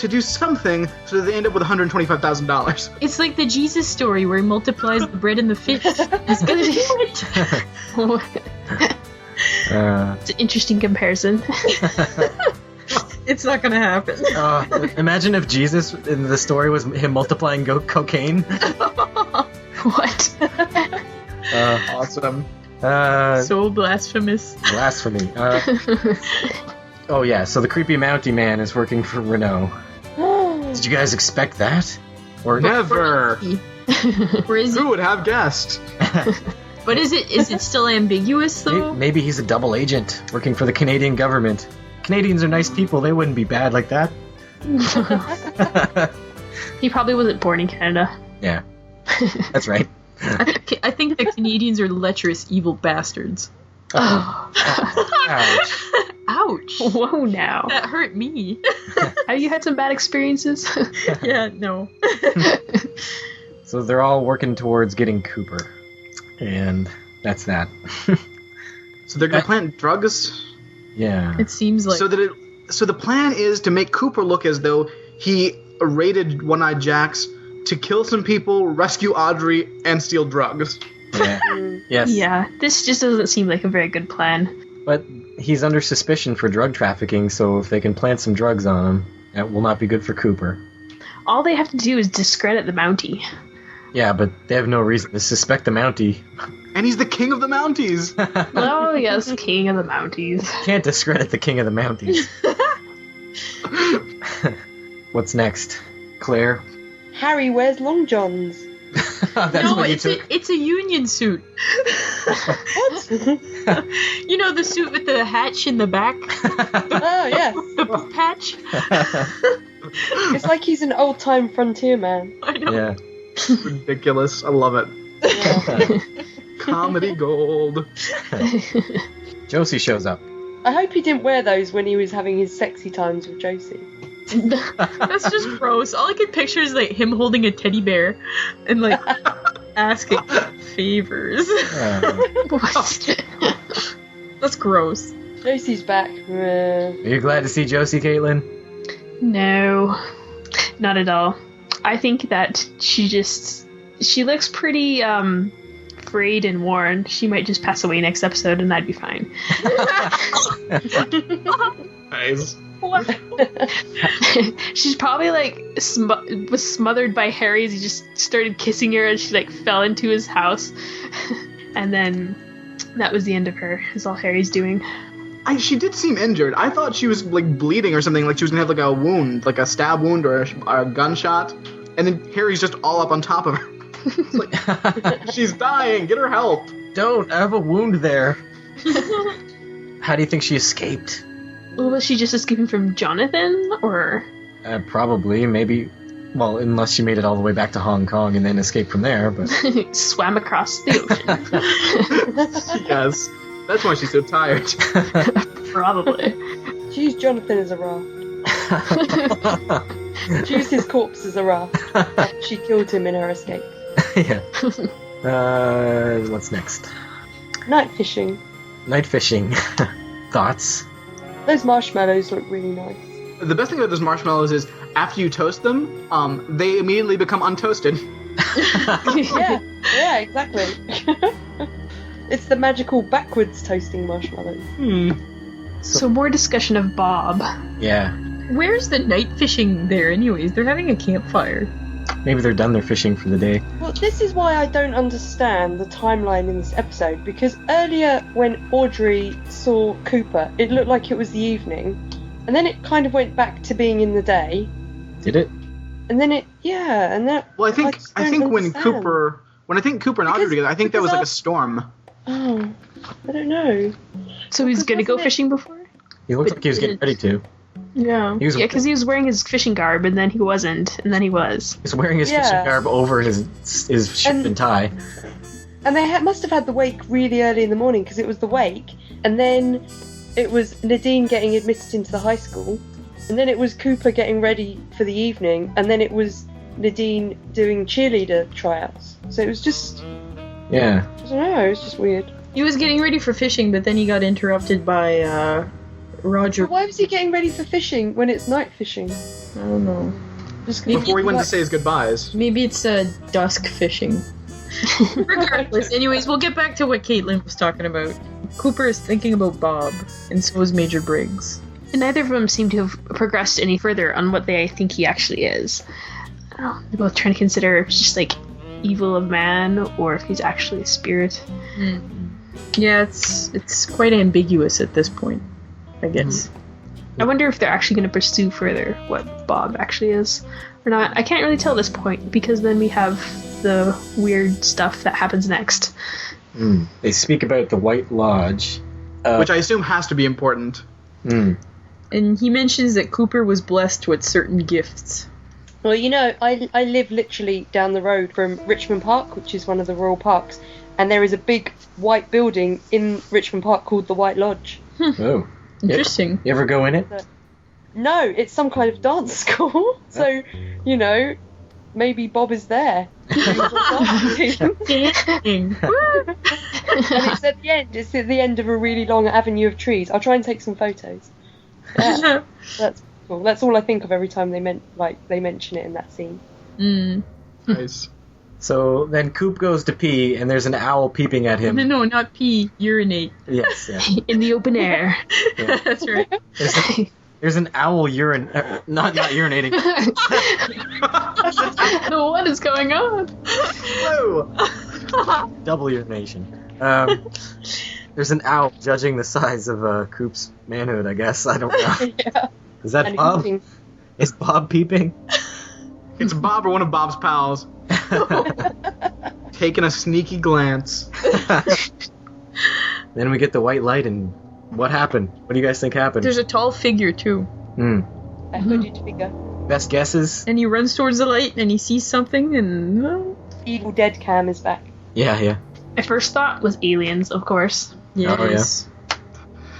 do something so that they end up with $125,000. It's like the Jesus story where he multiplies the bread and the fish. He's gonna do it. It's an interesting comparison. It's not gonna happen. Imagine if Jesus in the story was him multiplying cocaine. What? Awesome. So blasphemous. Blasphemy. Oh yeah, so the creepy Mountie man is working for Renault. Did you guys expect that? Or Never. Or is Who it, would have guessed? but is it still ambiguous though? maybe he's a double agent working for the Canadian government. Canadians are nice people. They wouldn't be bad like that. He probably wasn't born in Canada. Yeah, that's right. I think the Canadians are lecherous, evil bastards. Ouch. Ouch. Whoa, now. That hurt me. Have you had some bad experiences? Yeah, no. So they're all working towards getting Cooper, and that's that. So they're gonna plant drugs. Yeah. It seems like So the plan is to make Cooper look as though he raided One-Eyed Jack's to kill some people, rescue Audrey, and steal drugs. Yeah. Yes. Yeah, this just doesn't seem like a very good plan. But he's under suspicion for drug trafficking, so if they can plant some drugs on him, that will not be good for Cooper. All they have to do is discredit the Mountie. Yeah, but they have no reason to suspect the Mountie. And he's the king of the Mounties. Oh, yes, king of the Mounties. Can't discredit the king of the Mounties. What's next? Claire? Harry wears long johns. That's no, what you it's took? it's a union suit. What? You know the suit with the hatch in the back, Oh, yes. the poop hatch. It's like he's an old-time frontier man. I know. Yeah. Ridiculous. I love it. Comedy gold. Josie shows up. I hope he didn't wear those when he was having his sexy times with Josie. That's just gross. All I can picture is like him holding a teddy bear and like asking favors. What? That's gross. Josie's back. Are you glad to see Josie, Caitlin? No, not at all. I think that she looks pretty, frayed and worn. She might just pass away next episode and I'd be fine. Nice. She's probably like was smothered by Harry as he just started kissing her and she like fell into his house. And then that was the end of her, is all Harry's doing. She did seem injured. I thought she was like bleeding or something, like she was gonna have like a wound, like a stab wound or a gunshot. And then Harry's just all up on top of her. It's like, she's dying, get her help. Don't, I have a wound there. How do you think she escaped? Well, was she just escaping from Jonathan, or? Probably, maybe. Well, unless she made it all the way back to Hong Kong and then escaped from there, but... Swam across the ocean. Yes. That's why she's so tired. Probably. She used Jonathan as a raft. She used his corpse as a raft. She killed him in her escape. Yeah. What's next? Night fishing. Night fishing. Thoughts? Those marshmallows look really nice. The best thing about those marshmallows is after you toast them, they immediately become untoasted. yeah, exactly. It's the magical backwards toasting marshmallows. So more discussion of Bob. Yeah. Where's the night fishing there anyways? They're having a campfire. Maybe they're done their fishing for the day. Well, this is why I don't understand the timeline in this episode, because earlier when Audrey saw Cooper, it looked like it was the evening, and then it kind of went back to being in the day. Did it? And then and then. Well, I think when Cooper and Audrey were together, I think that was like a because storm. Oh, I don't know. So he's gonna go fishing before? He looked like he was getting ready to. Yeah. Because he was wearing his fishing garb, and then he wasn't, and then he was. He's wearing his fishing garb over his ship and tie. And they must have had the wake really early in the morning, because it was the wake, and then it was Nadine getting admitted into the high school, and then it was Cooper getting ready for the evening, and then it was Nadine doing cheerleader tryouts. So it was just... Yeah. I don't know, it was just weird. He was getting ready for fishing, but then he got interrupted by Roger. But why was he getting ready for fishing when it's night fishing? I don't know. Just Before he went to say his goodbyes. Maybe it's dusk fishing. Regardless, anyways, we'll get back to what Caitlin was talking about. Cooper is thinking about Bob, and so is Major Briggs. And neither of them seem to have progressed any further on what they think he actually is. I don't know, they're both trying to consider if it's just like evil of man or if he's actually a spirit. Yeah, it's quite ambiguous at this point, I guess. I wonder if they're actually going to pursue further what Bob actually is or not. I can't really tell at this point, because then we have the weird stuff that happens next. They speak about the White Lodge. Which I assume has to be important. And he mentions that Cooper was blessed with certain gifts. Well, you know, I live literally down the road from Richmond Park, which is one of the royal parks, and there is a big white building in Richmond Park called the White Lodge. Oh. Interesting. You ever go in it? No, it's some kind of dance school. So, you know, maybe Bob is there. And it's at the end. It's at the end of a really long avenue of trees. I'll try and take some photos. Yeah, that's cool. That's all I think of every time they mention it in that scene. Nice. So then Coop goes to pee, and there's an owl peeping at him. No, not pee, urinate. Yes, yeah. In the open air. Yeah. That's right. There's an owl not urinating. What is going on? Whoa! Double urination. There's an owl judging the size of Coop's manhood, I guess. I don't know. Yeah. Is that And Bob? eating. Is Bob peeping? It's Bob or one of Bob's pals. Taking a sneaky glance. Then we get the white light, and what happened? What do you guys think happened? There's a tall figure, too. A hooded figure. Best guesses? And he runs towards the light, and he sees something, and... Evil Dead Cam is back. Yeah. My first thought was aliens, of course. Yes.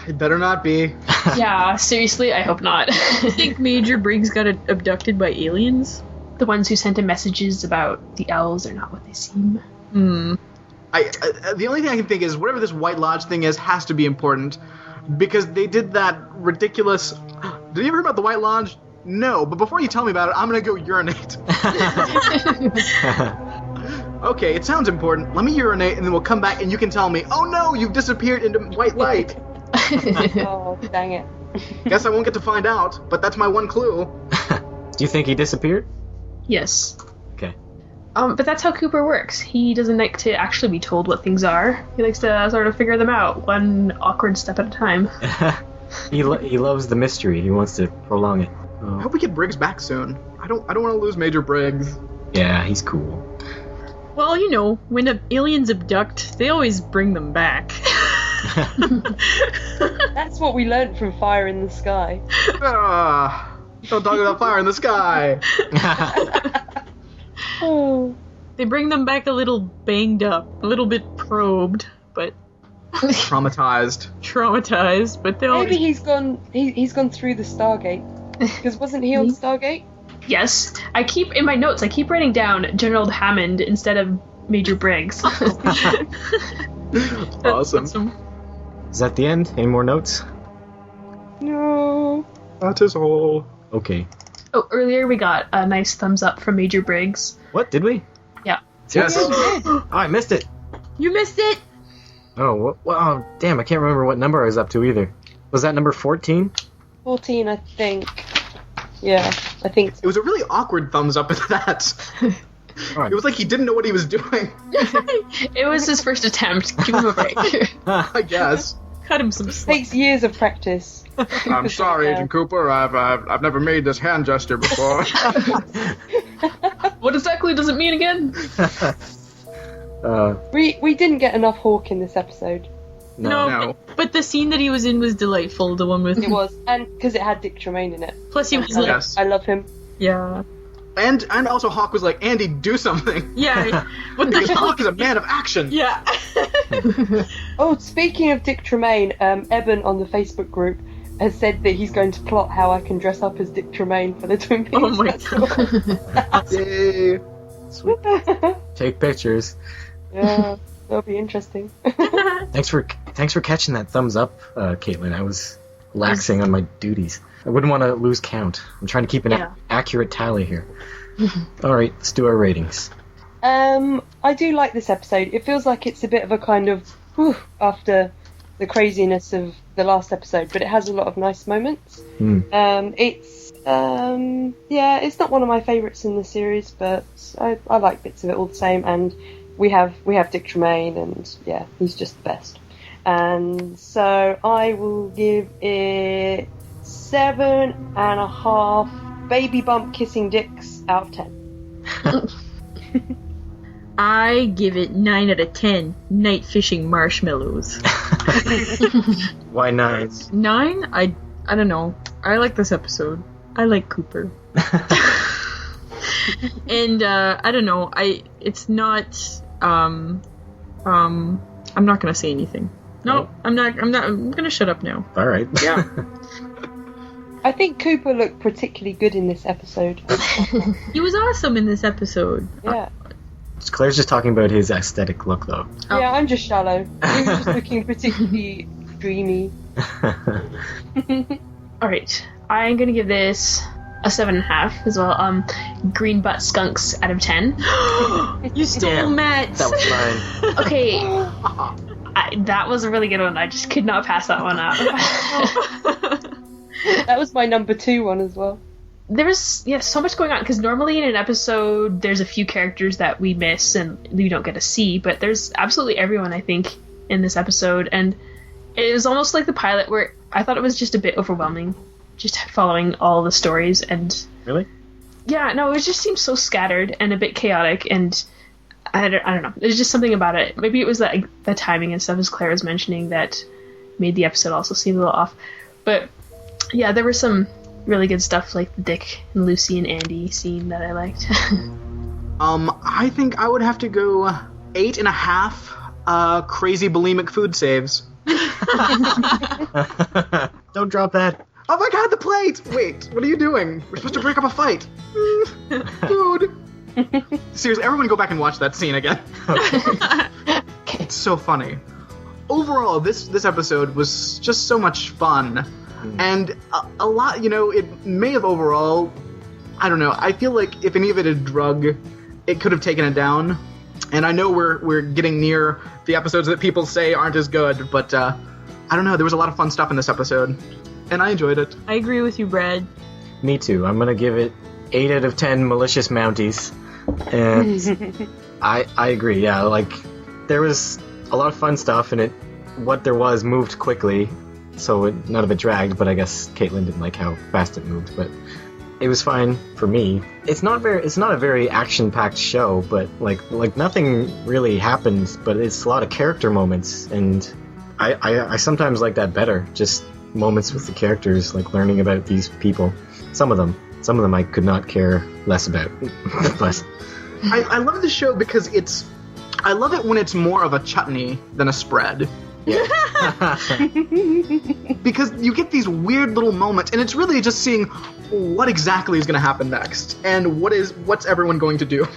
It better not be. Yeah, seriously, I hope not. I think Major Briggs got abducted by aliens. The ones who sent him messages about the owls are not what they seem. The only thing I can think is whatever this White Lodge thing is has to be important, because they did that ridiculous... Did you ever hear about the White Lodge? No, but before you tell me about it, I'm gonna go urinate. Okay, it sounds important. Let me urinate, and then we'll come back, and you can tell me, oh no, you've disappeared into white light. Oh, dang it. Guess I won't get to find out, but that's my one clue. Do you think he disappeared? Yes. Okay. But that's how Cooper works. He doesn't like to actually be told what things are. He likes to sort of figure them out, one awkward step at a time. He loves the mystery. He wants to prolong it. I hope we get Briggs back soon. I don't want to lose Major Briggs. Yeah, he's cool. Well, you know, when aliens abduct, they always bring them back. That's what we learned from Fire in the Sky. Don't talk about fire in the sky. Oh. They bring them back a little banged up, a little bit probed, but Traumatized. but they always... Maybe he's gone through the Stargate. Because wasn't he on the Stargate? Yes. In my notes, I keep writing down General Hammond instead of Major Briggs. Awesome. Is that the end? Any more notes? No. That is all. Okay. Oh, earlier we got a nice thumbs up from Major Briggs. What, did we? Yeah. Yes. Oh, I missed it. You missed it. Oh, well, damn, I can't remember what number I was up to either. Was that number 14? 14, I think. Yeah, I think so. It was a really awkward thumbs up at that. Alright. It was like he didn't know what he was doing. It was his first attempt. Give him a break. I guess. Cut him some slack. Takes years of practice. I'm sorry, Agent Cooper. I've never made this hand gesture before. What exactly does it mean again? We didn't get enough Hawk in this episode. No. But the scene that he was in was delightful. The one with It was, and because it had Dick Tremaine in it. Plus he was like, Yes. I love him. yeah, And also Hawk was like, Andy, do something. yeah. What the Because hell? Hawk is a man of action. Yeah. Oh, speaking of Dick Tremaine, Eben on the Facebook group has said that he's going to plot how I can dress up as Dick Tremaine for the Twin Peaks. Oh my festival. Yay. Take pictures. Yeah, that'll be interesting. Thanks for catching that thumbs up, Caitlin. I was laxing on my duties. I wouldn't want to lose count. I'm trying to keep an accurate tally here. All right, let's do our ratings. I do like this episode. It feels like it's a bit of a kind of whew, after the craziness of the last episode, but it has a lot of nice moments. It's not one of my favourites in the series, but I like bits of it all the same. And we have Dick Tremaine, and yeah, he's just the best. And so I will give it 7.5 baby bump kissing dicks out of 10. I give it 9 out of 10 night fishing marshmallows. Why 9? 9? I don't know. I like this episode. I like Cooper. And I don't know. It's not. I'm not gonna say anything. No, I'm not. I'm gonna shut up now. All right. Yeah. I think Cooper looked particularly good in this episode. He was awesome in this episode. Yeah. Claire's just talking about his aesthetic look, though. Oh. Yeah, I'm just shallow. He was just looking particularly dreamy. Alright, I'm gonna give this a 7.5 as well. Green butt skunks out of 10. You stole Matt's. That was mine. Okay, that was a really good one. I just could not pass that one up. That was my number 2 one as well. There was so much going on, because normally in an episode there's a few characters that we miss and we don't get to see, but there's absolutely everyone, I think, in this episode. And it was almost like the pilot, where I thought it was just a bit overwhelming, just following all the stories. And Really? yeah, no, it just seemed so scattered and a bit chaotic, and I don't know, there's just something about it. Maybe it was the timing and stuff, as Claire was mentioning, that made the episode also seem a little off. But yeah, there was some really good stuff, like the Dick and Lucy and Andy scene that I liked. I think I would have to go 8.5 crazy bulimic food saves. Don't drop that. Oh my god, the plate! Wait, what are you doing? We're supposed to break up a fight. Food. Seriously, everyone go back and watch that scene again. It's so funny. Overall, this episode was just so much fun. And a lot, it may have overall, I don't know, I feel like if any of it had drug, it could have taken it down. And I know we're getting near the episodes that people say aren't as good, but I don't know, there was a lot of fun stuff in this episode. And I enjoyed it. I agree with you, Brad. Me too. I'm gonna give it 8 out of 10 malicious Mounties. And I agree, yeah, like, there was a lot of fun stuff, and what there was moved quickly. So none of it dragged, but I guess Caitlin didn't like how fast it moved. But it was fine for me. It's not a very action-packed show, but like nothing really happens. But it's a lot of character moments, and I sometimes like that better. Just moments with the characters, like learning about these people. Some of them I could not care less about. But I love the show because I love it when it's more of a chutney than a spread. yeah. Because you get these weird little moments, and it's really just seeing what exactly is going to happen next, and what's everyone going to do.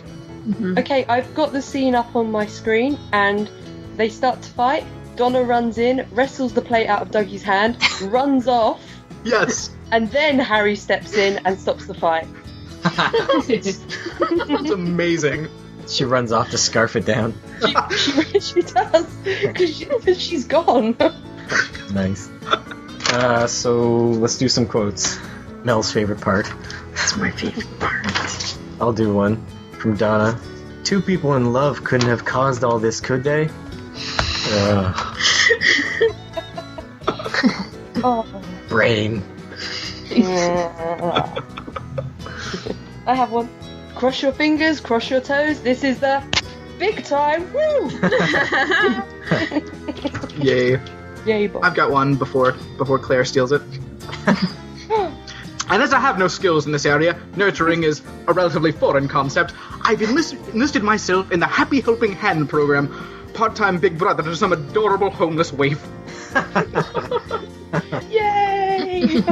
Okay, I've got the scene up on my screen, and they start to fight. Donna runs in, wrestles the plate out of Dougie's hand, runs off, Yes. and then Harry steps in and stops the fight. That's amazing. She runs off to scarf it down. She does, because she's gone. Nice. So let's do some quotes. Mel's favorite part. That's my favorite part. I'll do one from Donna. 2 people in love couldn't have caused all this, could they? Oh. Brain. I have one. Cross your fingers, cross your toes. This is the big time. Woo! Yay. Yay, boy. I've got one before Claire steals it. And as I have no skills in this area, nurturing is a relatively foreign concept. I've enlisted myself in the Happy Helping Hand program, part-time big brother to some adorable homeless waif. Yay!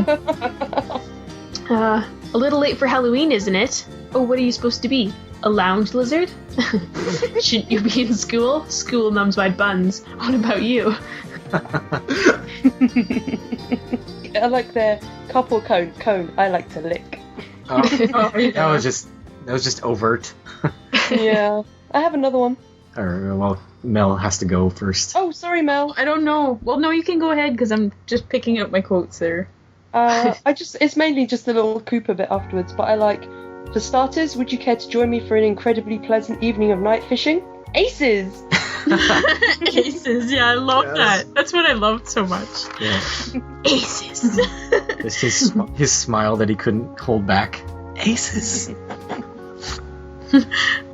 A little late for Halloween, isn't it? Oh, what are you supposed to be? A lounge lizard? Shouldn't you be in school? School numbs my buns. What about you? I like their couple cone. I like to lick. That was just overt. Yeah. I have another one. Or, well, Mel has to go first. Oh, sorry, Mel. I don't know. Well, no, you can go ahead because I'm just picking up my quotes there. It's mainly just the little Cooper bit afterwards, but I like, for starters, would you care to join me for an incredibly pleasant evening of night fishing? Aces! Aces, yeah, I love that. That's what I loved so much. Yeah. Aces. Just his smile that he couldn't hold back. Aces.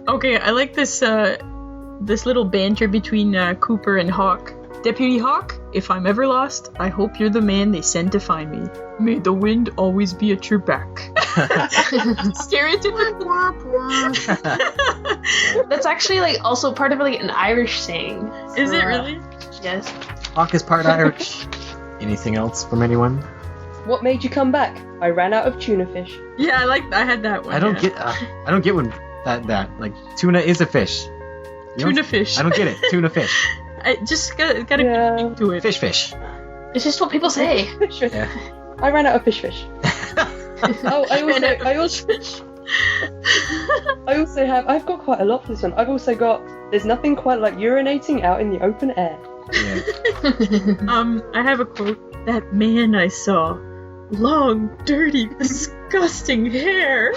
Okay, I like this little banter between Cooper and Hawk. Deputy Hawk, if I'm ever lost, I hope you're the man they send to find me. May the wind always be at your back. Stereotypical. That's actually like also part of like an Irish saying. Is it really? Yes. Hawk is part Irish. Anything else from anyone? What made you come back? I ran out of tuna fish. Yeah, I had that one. I don't get when that like tuna is a fish. Tuna fish. I don't get it. Tuna fish. I just gotta Yeah. get into it. Fish. It's just what people say. Fish. Yeah. I ran out of fish. Oh, I've got quite a lot for this one. I've also got, there's nothing quite like urinating out in the open air. Yeah. I have a quote. That man I saw. Long, dirty, disgusting hair.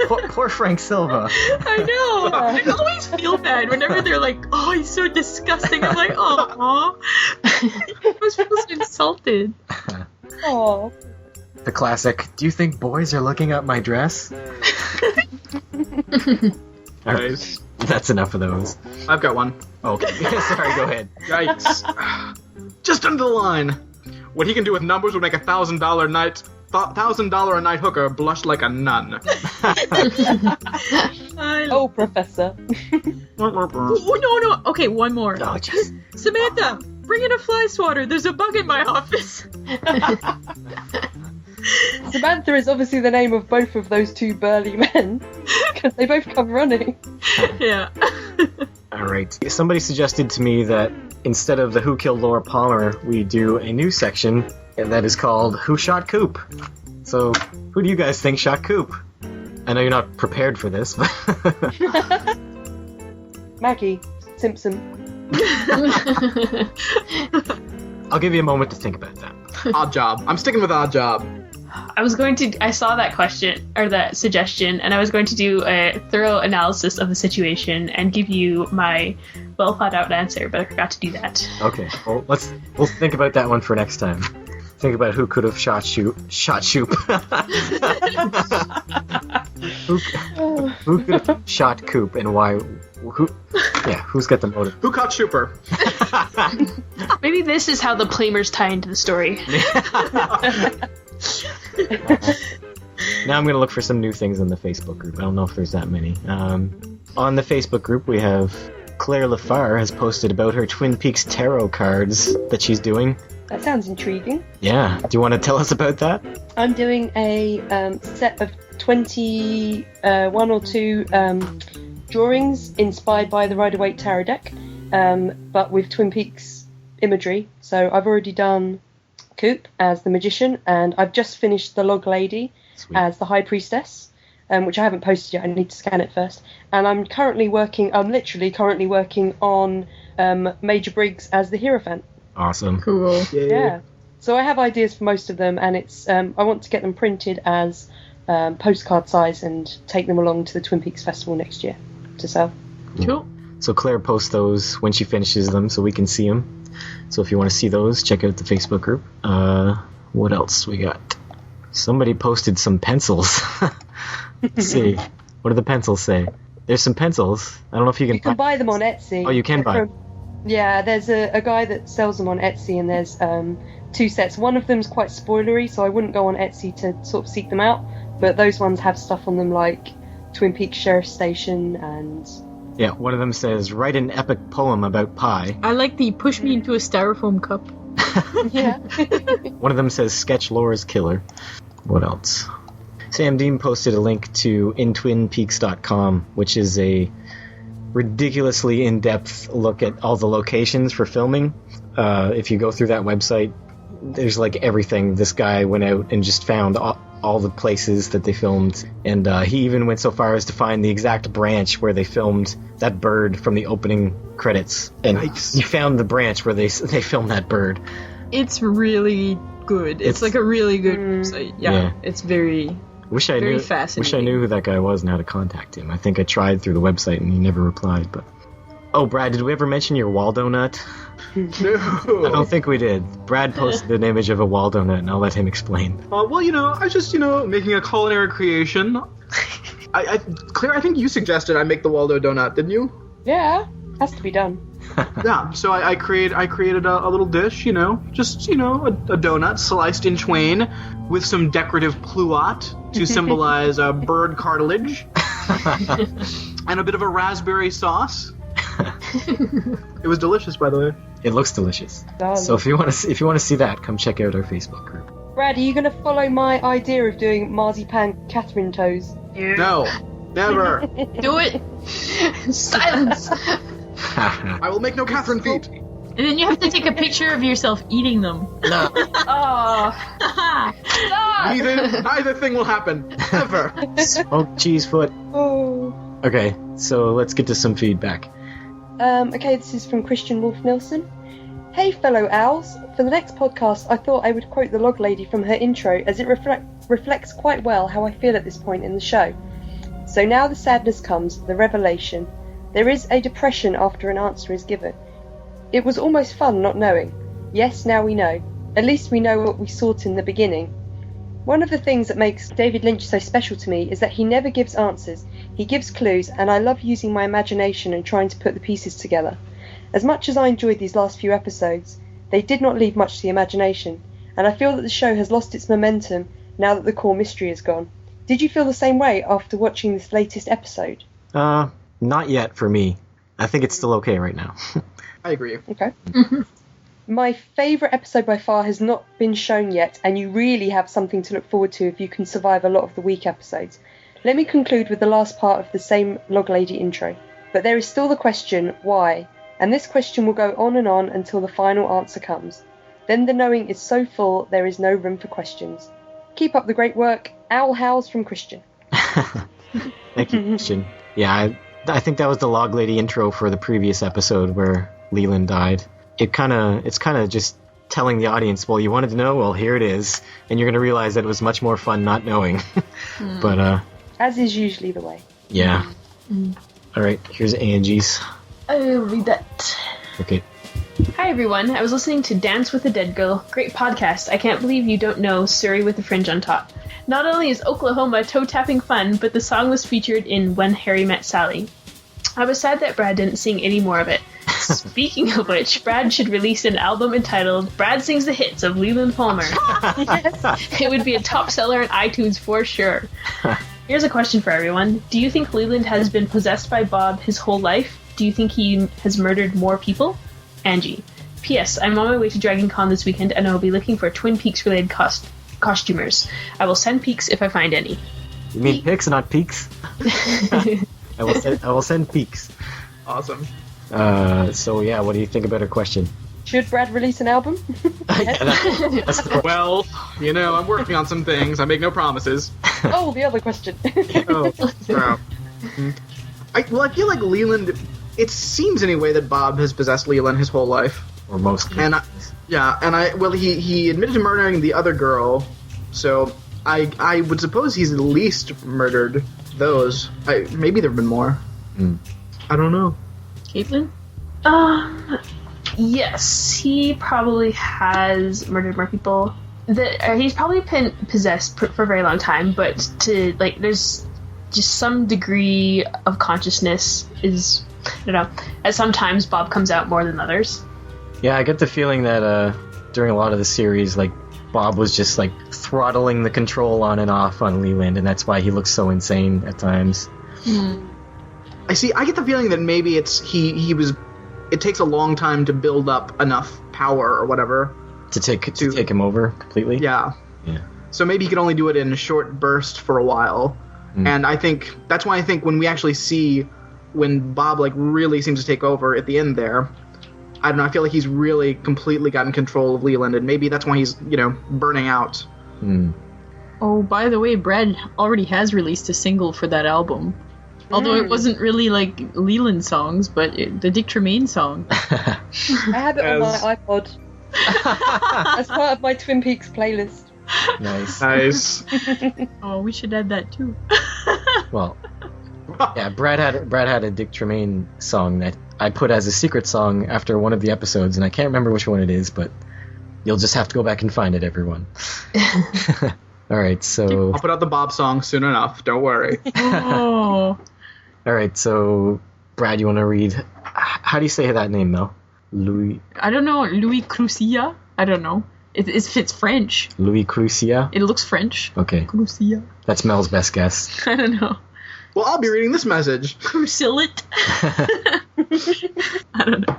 Poor Frank Silva. I know. I always feel bad whenever they're like, "Oh, he's so disgusting." I'm like, "Aw." I was so insulted. Oh. The classic. Do you think boys are looking up my dress? Nice. That's enough of those. I've got one. Okay. Sorry. Go ahead. Yikes. Just under the line. What he can do with numbers would make $1,000 a night hooker blush like a nun. Oh, Professor. Oh, no. Okay, one more. Oh, jeez. Samantha, bring in a fly swatter. There's a bug in my office. Samantha is obviously the name of both of those two burly men, because they both come running. Yeah. Alright. Somebody suggested to me that instead of the Who Killed Laura Palmer, we do a new section that is called Who Shot Coop? So, who do you guys think shot Coop? I know you're not prepared for this, but... Maggie Simpson. I'll give you a moment to think about that. Odd job. I'm sticking with odd job. I saw that question, or that suggestion, and I was going to do a thorough analysis of the situation and give you my well thought out answer, but I forgot to do that. Okay, well, we'll think about that one for next time. Think about who could have shot Shoop. who could have shot Coop and why? Who's got the motive? Who caught Shooper? Maybe this is how the Plamers tie into the story. Now I'm going to look for some new things in the Facebook group. I don't know if there's that many. On the Facebook group, we have Claire Laffar has posted about her Twin Peaks tarot cards that she's doing. That sounds intriguing. Yeah. Do you want to tell us about that? I'm doing a set of 21 or 2 drawings inspired by the Rider-Waite Tarot deck, but with Twin Peaks imagery. So I've already done Coop as the Magician, and I've just finished the Log Lady as the High Priestess, which I haven't posted yet. I need to scan it first. And I'm literally currently working on Major Briggs as the Hierophant. Awesome. Cool. Yeah. So I have ideas for most of them, and it's I want to get them printed as postcard size and take them along to the Twin Peaks Festival next year to sell. Cool. So Claire posts those when she finishes them so we can see them. So if you want to see those, check out the Facebook group. What else we got? Somebody posted some pencils. Let's see. What do the pencils say? There's some pencils. I don't know if you can... You can buy them on Etsy. Oh, you can buy them. Yeah, there's a guy that sells them on Etsy, and there's 2 sets. One of them's quite spoilery, so I wouldn't go on Etsy to sort of seek them out. But those ones have stuff on them like Twin Peaks Sheriff Station and... Yeah, one of them says, write an epic poem about pie. I like the push me into a styrofoam cup. Yeah. One of them says, sketch Laura's killer. What else? Sam Dean posted a link to intwinpeaks.com, which is a ridiculously in-depth look at all the locations for filming. If you go through that website, there's like everything. This guy went out and just found all the places that they filmed, and he even went so far as to find the exact branch where they filmed that bird from the opening credits. And he found the branch where they filmed that bird. It's really good. It's like a really good website. Yeah. It's very... Wish I knew who that guy was and how to contact him. I think I tried through the website and he never replied. But oh, Brad, did we ever mention your Waldo nut? No. I don't think we did. Brad posted an image of a Waldo nut, and I'll let him explain. Well, I was just, making a culinary creation. Claire, I think you suggested I make the Waldo donut, didn't you? Yeah, has to be done. Yeah, so I created a little dish, just, a donut sliced in twain with some decorative pluot to symbolize bird cartilage and a bit of a raspberry sauce. It was delicious, by the way. It looks delicious. So if you want to see that, come check out our Facebook group. Brad, are you going to follow my idea of doing marzipan Catherine toes? No, never. Do it. Silence. I will make no Catherine feet. And then you have to take a picture of yourself eating them. No. Neither thing will happen. Ever. Smoked cheese foot. Oh. Okay, so let's get to some feedback. Okay, this is from Christian Wolf Nilsson. Hey, fellow owls. For the next podcast, I thought I would quote the Log Lady from her intro, as it reflects quite well how I feel at this point in the show. So now the sadness comes, the revelation. There is a depression after an answer is given. It was almost fun not knowing. Yes, now we know. At least we know what we sought in the beginning. One of the things that makes David Lynch so special to me is that he never gives answers. He gives clues, and I love using my imagination and trying to put the pieces together. As much as I enjoyed these last few episodes, they did not leave much to the imagination, and I feel that the show has lost its momentum now that the core mystery is gone. Did you feel the same way after watching this latest episode? Not yet for me. I think it's still okay right now. I agree. Okay. My favourite episode by far has not been shown yet, and you really have something to look forward to if you can survive a lot of the weak episodes. Let me conclude with the last part of the same Log Lady intro. But there is still the question, why? And this question will go on and on until the final answer comes. Then the knowing is so full, there is no room for questions. Keep up the great work. Owl howls from Christian. Thank you, Christian. Yeah, I think that was the Log Lady intro for the previous episode where Leland died. It's kind of just telling the audience, well, you wanted to know? Well, here it is. And you're going to realize that it was much more fun not knowing. But, as is usually the way. Yeah. All right, here's Angie's. I'll read that. Okay. Hi everyone, I was listening to Dance with a Dead Girl. Great podcast. I can't believe you don't know Surrey with a Fringe on Top. Not only is Oklahoma toe-tapping fun, but the song was featured in When Harry Met Sally. I was sad that Brad didn't sing any more of it. Speaking of which, Brad should release an album entitled Brad Sings the Hits of Leland Palmer. Yes. It would be a top seller on iTunes for sure. Here's a question for everyone. Do you think Leland has been possessed by Bob his whole life? Do you think he has murdered more people? Angie. P.S. I'm on my way to Dragon Con this weekend and I will be looking for Twin Peaks related costumers. I will send pics if I find any. You mean pics, not peaks? I will send peaks. Awesome. So yeah, what do you think about her question? Should Brad release an album? That's the question. Well, I'm working on some things. I make no promises. Oh, the other question. Oh, wow. I feel like Leland. It seems anyway that Bob has possessed Leland his whole life, Or mostly. and he admitted to murdering the other girl, so I would suppose he's at least murdered those. Maybe there've been more. I don't know. Caitlin? Yes, he probably has murdered more people. He's probably been possessed for a very long time, but there's just some degree of consciousness is, I don't know, as sometimes Bob comes out more than others. Yeah, I get the feeling that during a lot of the series, like, Bob was just, like, throttling the control on and off on Leland, and that's why he looks so insane at times. I get the feeling that maybe it takes a long time to build up enough power or whatever. To take him over completely? Yeah. So maybe he could only do it in a short burst for a while. And that's why I think when we actually see when Bob really seems to take over at the end there, I don't know, I feel like he's really completely gotten control of Leland, and maybe that's why he's, burning out. Oh, by the way, Brad already has released a single for that album. Although it wasn't really Leland songs, but the Dick Tremaine song. I have it on my iPod as part of my Twin Peaks playlist. Nice. Oh, we should add that too. Well, yeah, Brad had a Dick Tremaine song that I put as a secret song after one of the episodes, and I can't remember which one it is, but you'll just have to go back and find it, everyone. All right, so I'll put out the Bob song soon enough. Don't worry. Oh. All right, so Brad, you want to read? How do you say that name, Mel? Louis. I don't know. Louis Crucia? I don't know. It's French. Louis Crucia? It looks French. Okay. Crucia. That's Mel's best guess. I don't know. Well, I'll be reading this message. Crucilit? I don't know.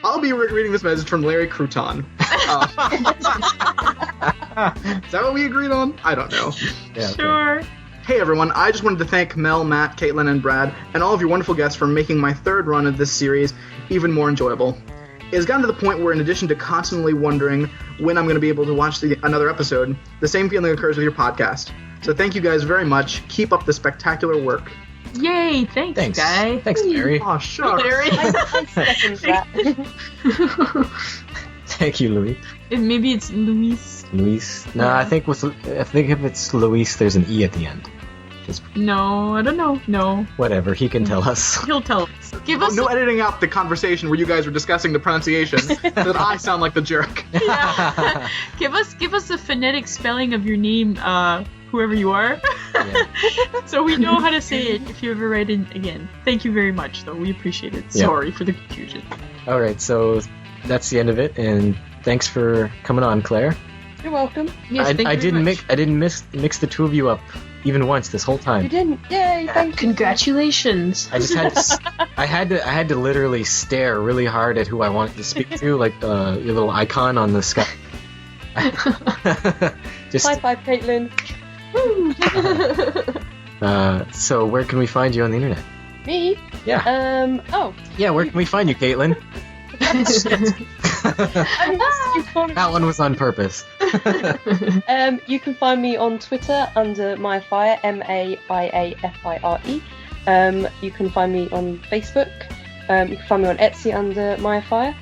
I'll be reading this message from Larry Crouton. Is that what we agreed on? I don't know. Yeah, okay. Sure. Hey everyone, I just wanted to thank Mel, Matt, Caitlin, and Brad, and all of your wonderful guests for making my third run of this series even more enjoyable. It has gotten to the point where, in addition to constantly wondering when I'm going to be able to watch another episode, the same feeling occurs with your podcast. So thank you guys very much. Keep up the spectacular work. Yay, thanks, guy. Thanks, Larry. Oh, shucks. Larry. I second that. Thank you, Louis. Maybe it's Luis. Luis? No, I think if it's Luis, there's an E at the end. No, I don't know. No. Whatever, he can tell us. He'll tell us. Give us No editing out the conversation where you guys were discussing the pronunciation so that I sound like the jerk. Yeah. Give us a phonetic spelling of your name, whoever you are. Yeah. So we know how to say it if you ever write in again. Thank you very much, though. We appreciate it. Yeah. Sorry for the confusion. All right, so that's the end of it, and thanks for coming on, Claire. You're welcome. Yes, thank you I very much. didn't mix the two of you up even once this whole time. You didn't? Yay, thank you. Congratulations. I just had to I had to literally stare really hard at who I wanted to speak to, like your little icon on the sky. Just High five, Caitlin. so where can we find you on the internet? Me? Yeah. Yeah, where can we find you, Caitlin? That one was on purpose. You can find me on Twitter under Maiafire, MAIAFIRE. You can find me on Facebook. You can find me on Etsy under Maiafire.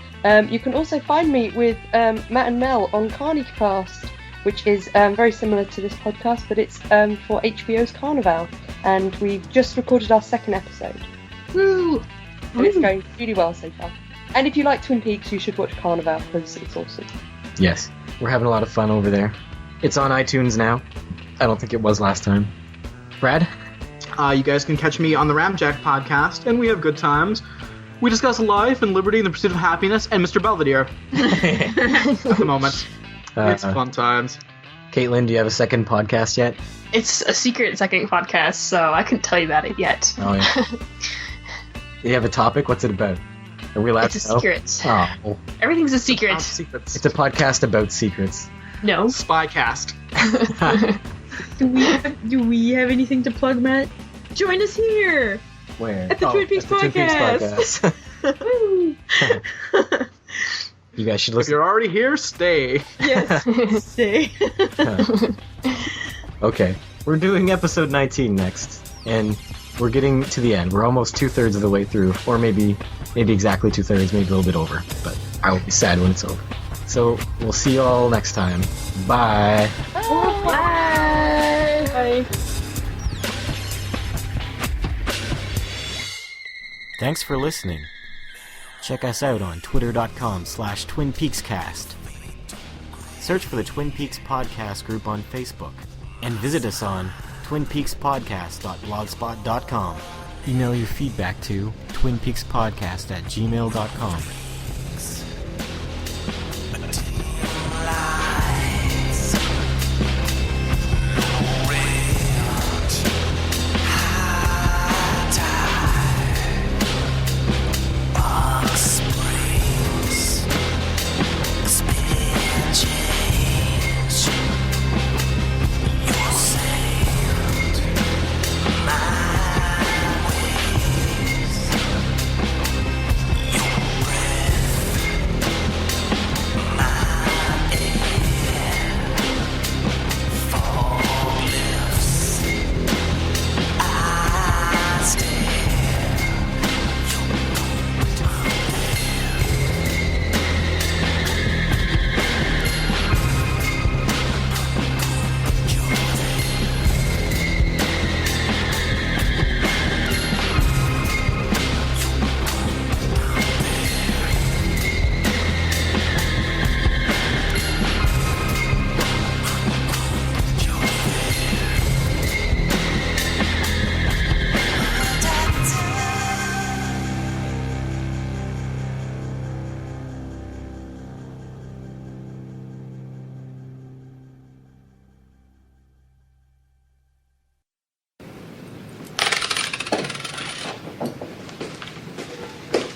You can also find me with Matt and Mel on Carnycast, which is very similar to this podcast, but it's for HBO's Carnival. And we've just recorded our second episode. Woo! And it's going really well so far. And if you like Twin Peaks, you should watch Carnival because it's awesome. Yes, we're having a lot of fun over there. It's on iTunes now. I don't think it was last time. Brad? You guys can catch me on the Ramjack podcast, and we have good times. We discuss life and liberty and the pursuit of happiness and Mr. Belvedere. At the moment. It's fun times. Caitlin, do you have a second podcast yet? It's a secret second podcast, so I couldn't tell you about it yet. Oh, yeah. Do you have a topic? What's it about? Are we allowed It's to a know? secret. Oh, well, Everything's a secret. Secrets. it's a podcast about secrets. No. Spycast. Do we have anything to plug, Matt? Join us here Where? at the Twin Peaks at the Twin Peaks Podcast. Podcast. You guys should If listen. you're already here, stay. Yes, stay. Okay, we're doing episode 19 next, and we're getting to the end. We're almost 2/3 of the way through, or maybe exactly 2/3, maybe a little bit over, but I will be sad when it's over. So, we'll see you all next time. Bye! Bye. Bye. Thanks for listening. Check us out on twitter.com/TwinPeaksCast. Search for the Twin Peaks Podcast group on Facebook, and visit us on twinpeakspodcast.blogspot.com. Email your feedback to twinpeakspodcast@gmail.com.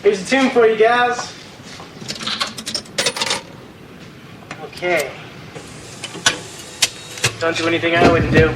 Here's a tune for you guys. Okay. Don't do anything I wouldn't do.